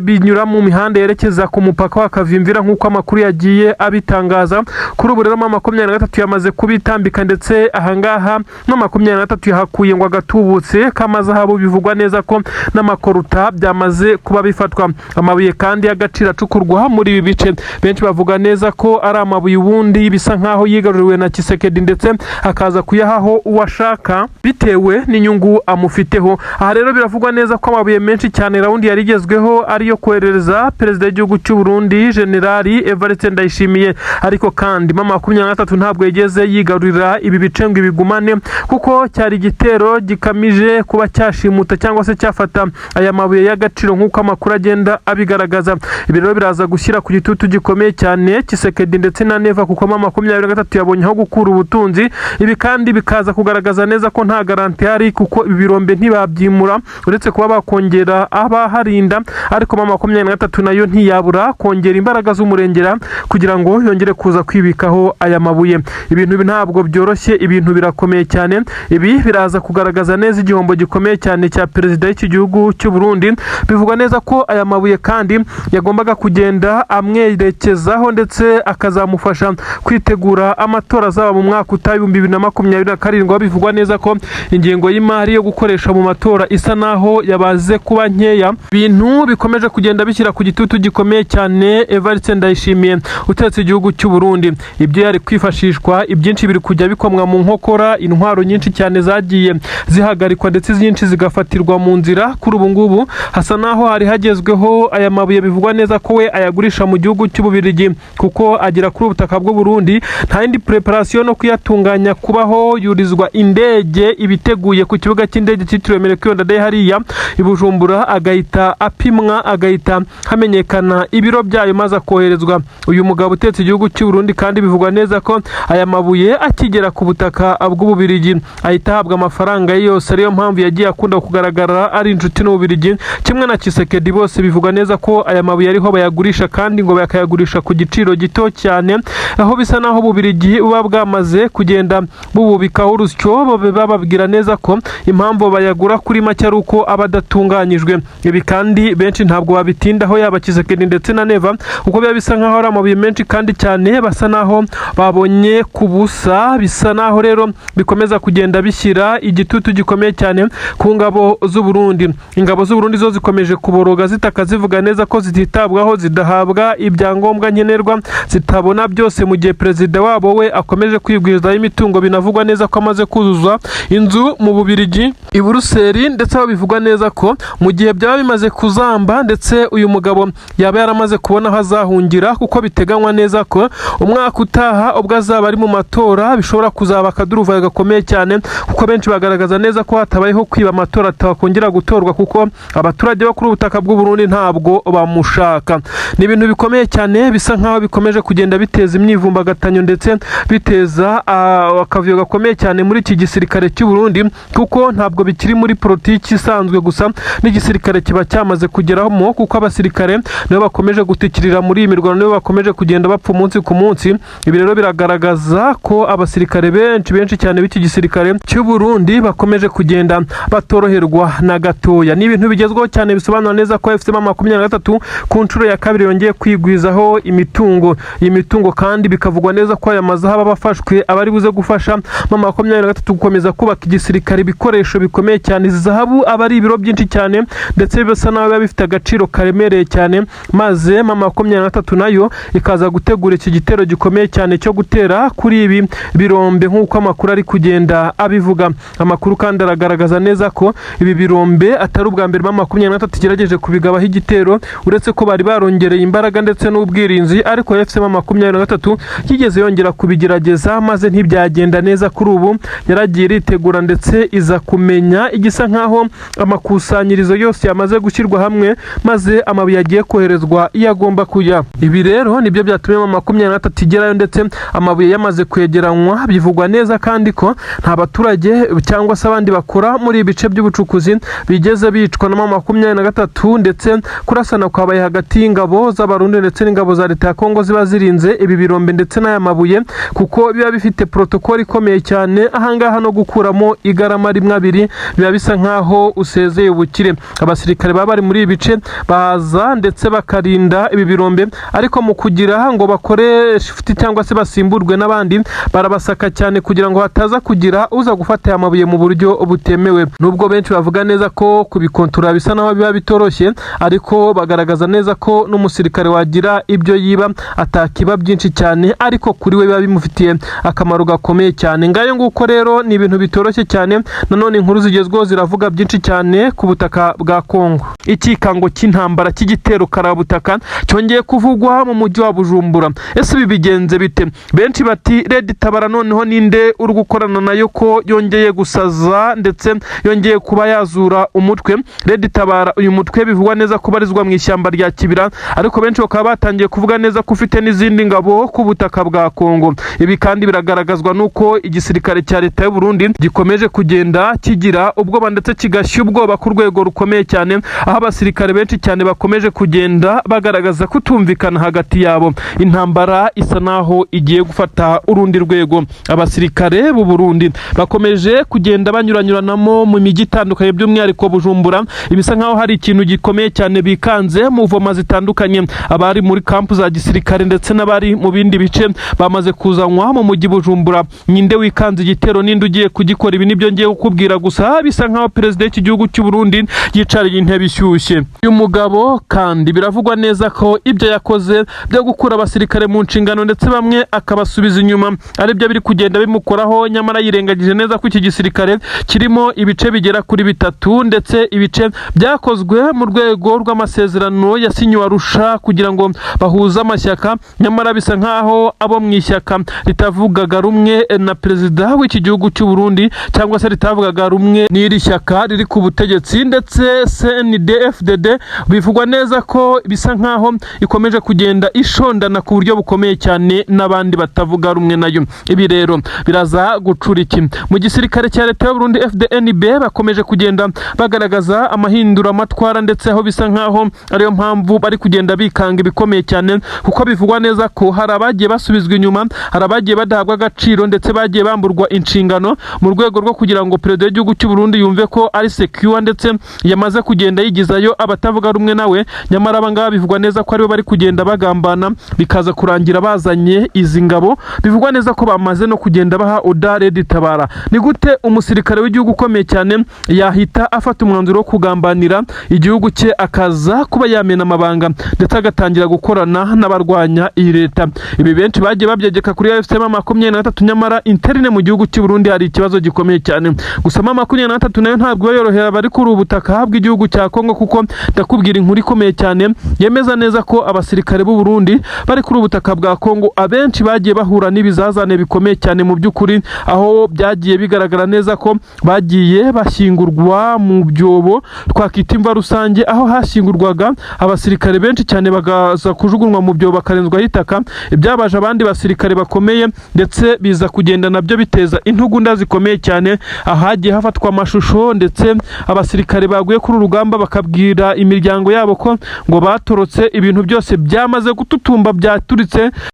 Speaker 1: binyura mu mihanda yerekeza ku mupaka wa Kavimvira nk'uko amakuru yagiye abitangaza. Kuri ubu rero 23 yamaze kubitambika ndetse ahangaha no 23 yahakuye ngo agatubutse k'amazahabu, bivugwa neza ko n'amakoruta byamaze kuba bifatwa. Amabuye kandi y'agaciro acukurwa muri ibi bice benshi bavuga neza ko ari amabuye ubundi bisa nkaho yigaruriwe na Tshisekedi ndetse akaza kuyahaho uwashaka bitewe n'inyungu amufiteho. Aha rero biravugwa neza ko amabuye menshi cyane raundi yarigezweho ariyo koherereza perezida w'igihugu cy'u Burundi Generali Evariste Ndayishimiye, ariko kandi 23 ntabwo yigeze yigarurira ibi bice ngo ibigumane kuko cyari igitero gikamije kuba cyashimuta cyangwa se cyafata aya mabuye y'agaciro nk'uko amakuru agenda abigaragaza. Ibi rero biraza gushyira ku gitutu gikomeye cyane Tshisekedi ndetse na Neva kuko 23 yabonye aho gukura ubutunzi. Ibi kandi bikaza kugaragaza neza ko nta garanti hari kuko ibi birombe ntibabyimura uretse kuba bakongera abaharinda, ariko 23 nayo ntiyabura kongera imbaraga z'umurengera kugira ngo yongere kuza kwibikaho aya mabuye. Ibintu ibi ntabwo byoroshye, ibintu birakomeye cyane. Ibi biraza kugaragaza neza igihombo gikomeye cyane cya perezida w'iki gihugu cy'u Burundi. Bivugwa neza ko aya mabuye kandi yagombaga kugenda amwerekezaho ndetse akazamufasha kwitegura amatora azaba mu mwaka utaha 2027. Bivugwa neza ko ingengo y'imari yo gukoresha mu matora isa naho yabaze kuba nkeya. Ibintu bikomeje kugenda bishyira ku gitutu gikomeye cyane Evariste Ndayishimiye utetse igihugu cy'u Burundi. Ibyo yari kwifashishwa ibyinshi biri kujya bikomwa mu nkokora, intwaro nyinshi cyane zagiye zihagarikwa ndetse nyinshi zigafatirwa mu nzira. Kuri ubu ngubu hasa naho hari hagezweho aya mabuye, bivugwa neza ko we ayagurisha mu gihugu cy'Ububirigi kuko agira kuri ubutaka bw'u Burundi. Nta yindi preparation no kuyatunganya kubaho, yurizwa indege ibiteguye ku kibuga cy'indege cyitiriwe Melchior Ndadaye hariya i Bujumbura, agahita apimwa, agahita hamenyekana ibiro byayo maze akoherezwa. Uyu mugabo utetse igihugu cy'u Burundi kandi bivugwa neza ko aya mabuye akigera ku butaka bw'Ububirigi ahita ahabwa amafaranga yose. Ariyo mpamvu yagiye akunda kugaragara ari inshuti n'Ububirigi kimwe na Tshisekedi. Bose bivugwa neza ko aya mabuye ariho bayagurisha kandi ngo bakayagurisha ku giciro gito cyane, aho bisa naho Ububirigi buba bwamaze kugenda bububikaho urusyo. Bababwira neza ko impamvu bayagura kuri make ari uko abadatunganyijwe. Ibi kandi benshi ntabwo babitindaho, yaba Tshisekedi ndetse na Neva, kuko biba bisa nkaho ari amabuye menshi kandi cyane basa naho babonye kubusa. Bisa naho rero bikomeza kugenda bishyira igitutu gikomeye cyane ku ngabo z'u Burundi. Ingabo z'u Burundi zo zikomeje kuboroga zitaka zivuga neza ko zititabwaho, zidahabwa ibyangombwa nkenerwa, zitabona byose, mu gihe perezida wabo we akomeje kwigwizaho imitungo. Binavugwa neza ko amaze kuzuza inzu mu Bubirigi i Buruseli, ndetse bivugwa neza ko mu gihe byaba bimaze kuzamba ndetse uyu mugabo yaba yaramaze kubona aho azahungira, kuko biteganywa neza ko umwaka utaha ubwo azaba ari mu matora bishobora kuzaba akaduruvayo gakomeye cyane, kuko benshi bagaragaza neza ko hatabayeho kwiba amatora atakongera gutorwa kuko abaturage bo kuri ubutaka bw'u Burundi ntabwo bamushaka. Ni ibintu bikomeye cyane bisa nkaho bikomeje kugenda biteza imyivumbagatanyo ndetse biteza akavuyo gakomeye cyane muri iki gisirikare cy'u Burundi, kuko ntabwo bikiri muri politiki isanzwe gusa, n'igisirikare kiba cyamaze kugeramo, kuko abasirikare nibo bakomeje gutikirira muri iyi mirwano, nibo bakomeje kugenda bapfa umunsi ku munsi. Ibi rero biragaragaza ko abasirikare benshi cyane b'iki gisirikare cy'u Burundi bakomeje kugenda batoroherwa na gatoya. Ni ibintu bigezweho cyane bisobanura neza ko FCM23 ku nshuro ya kabiri yongeye kwigwizaho imitungo. Iyi mitungo kandi bikavugwa neza ko aya mazaha bafashwe abari buze gufasha 23 gukomeza kubaka igisirikare ibikoresho bikomeye cyane. Zahabu abari ibiro byinshi cyane ndetse bisa naho biba bifite agaciro karemereye cyane, maze 23 nayo ikaza gutegura iki gitero gikomeye cyane cyo gutera kuri ibi birombe nk'uko amakuru ari kugenda abivuga. Amakuru kandi aragaragaza neza neza ko ibi birombe atari ubwa mbere M23 igerageje kubigabaho igitero, uretse ko bari barongereye imbaraga ndetse n'ubwirinzi, ariko M23 kigeze yongera kubigerageza maze ntibyagenda neza. Kuri ubu yaragiye iritegura ndetse iza kumenya igisa nkaho amakusanyirizo yose yamaze gushyirwa hamwe, maze amabuye agiye koherezwa iyo agomba kujya. Ibi rero nibyo byatumye M23 igerayo ndetse amabuye yamaze kwegeranywa. Bivugwa neza kandi ko nta baturage cyangwa se abandi bakora muri ibice by'ubucukuzi bigeze bicwa na M23, ndetse kurasana kwabaye hagati y'ingabo z'abarundi ndetse n'ingabo za leta ya Kongo ziba zirinze ibi birombe ndetse n'aya mabuye, kuko biba bifite protokoli ikomeye cyane. Ahangaha no gukuramo igarama rimwe abiri biba bisa nkaho usezeye ubukire. Abasirikare baba bari muri ibice baza ndetse bakarinda ibi birombe, ariko mu kugira ngo bakore shifuti cyangwa se basimburwe n'abandi barabasaka cyane kugira ngo hataza kugira uza gufata aya mabuye mu buryo butemewe. Nubwo benshi bavuga neza ko kubikontorora bisa naho biba bitoroshye, ariko bagaragaza neza ko n'umusirikare wagira ibyo yiba atakiba byinshi cyane, ariko kuri we biba bimufitiye akamaro gakomeye cyane. Ngayo nguko rero ni ibintu bitoroshye cyane. Nanone inkuru zigezweho ziravuga byinshi cyane ku butaka bwa Kongo. Ikikango cy'intambara cy'igitero karabutaka cyongeye kuvugwa mu mujyi wa Bujumbura. Ese ibi bigenze bite? Benshi bati Red Tabara noneho ninde uri gukorana nayo ko yongeye gusaza ndetse yongeye kuba yazura umutwe. Red Tabara uyu mutwe bivugwa neza kubarizwa mu ishyamba rya Kibira, ariko benshi bakaba batangiye kuvuga neza ko ufite n'izindi ngabo ku butaka bwa Kongo. Ibi kandi biragaragazwa nuko igisirikare cya leta y'u Burundi gikomeje kugenda kigira ubwoba ndetse kigashyira ubwoba ku rwego rukomeye cyane, aho abasirikare benshi cyane bakomeje kugenda bagaragaza kutumvikana hagati yabo. Intambara isa naho igiye gufata urundi rwego. Abasirikare b'u Burundi bakomeje kugenda banyuranyuranamo mu mijyi itandukanye, by'umwihariko Bujumbura. Ibisa nkaho hari ikintu gikomeye cyane bikanze mu voma zitandukanye. Abari muri kampu za gisirikare ndetse n'abari mu bindi bice bamaze kuzanwa mu mujyi Bujumbura. Ninde wikanze igitero, ninde ugiye kugikora? Ibi nibyo ngiye kukubwira, gusa bisa nkaho perezida w'iki gihugu cy'u Burundi yicariye intebe ishyushye. Uyu mugabo kandi biravugwa neza ko ibyo yakoze byo gukura abasirikare mu nshingano ndetse bamwe akabasubiza inyuma ari byo biri kugenda bimukoraho, nyamara yirengagije neza ko iki gisirikare kirimo ibice bigera kuri 3 ndetse ibice byakozwe mu rwego rw'amasezerano yasinyiwe Arusha kugira ngo bahuze amashyaka. Nyamara bisa nkaho abo mu ishyaka ritavugaga rumwe na perezida w'iki gihugu cy'u Burundi, cyangwa se ritavugaga rumwe n'iri shyaka riri ku butegetsi ndetse CNDD-FDD, bivugwa neza ko bisa nkaho ikomeje kugenda ishondana ku buryo bukomeye cyane n'abandi batavuga rumwe nayo. Ibi rero biraza gucura iki? Mu gisirikare cya leta y'u Burundi FDNB bakomeje kugenda bagaragaza amahindura amatwara, ndetse aho bisa nkaho ariyo mpamvu bari kugenda bikanga ibikomeye cyane, kuko bivugwa neza ko hari abagiye basubizwa inyuma, hari abagiye badahabwa agaciro ndetse bagiye bamburwa inshingano mu rwego rwo kugira ngo perezida w'igihugu cy'u Burundi yumve ko ari secure ndetse yamaze kugenda yigizayo abatavuga rumwe nawe. Nyamara abangaba bivugwa neza ko aribo bari kugenda bagambana, bikaza kurangira bazanye izi ngabo. Bivugwa neza ko bamaze no kugenda baha oda Red Tabara. Ni gute umusirikare w'igihugu ukomeye cyane yahita afata umwanzuro wo kugambanira igihugu cye akaza kuba yamena amabanga ndetse agatangira gukorana n'abarwanya iyi leta? Ibi benshi bagiye babyegeka kuri M23, nyamara interne mu gihugu cy'u Burundi hari ikibazo gikomeye cyane. Gusa M23 nayo ntabwo yorohera bari kuri ubutaka bw'igihugu cya Kongo, kuko ndakubwira inkuru ikomeye cyane yemeza neza ko abasirikare b'u Burundi bari kuri ubutaka bwa Kongo abenshi bagiye bahura n'ibizazane bikomeye cyane mu by'ukuri, aho byagiye bigaragara neza ko bagiye bashyingurwa mu byobo twakita imva rusange, aho hashyingurwaga abasirikare benshi cyane bagaza kujugunywa mu byobo bakarenzwaho itaka. Ibyabaje abandi basirikare bakomeye ndetse biza kugenda nabyo biteza intugunda zikomeye cyane, ahagiye hafatwa amashusho ndetse abasirikare baguye kuri urugamba bakabwira imiryango yabo ko ngo batorotse ibintu byose byamaze gututumba byaturitse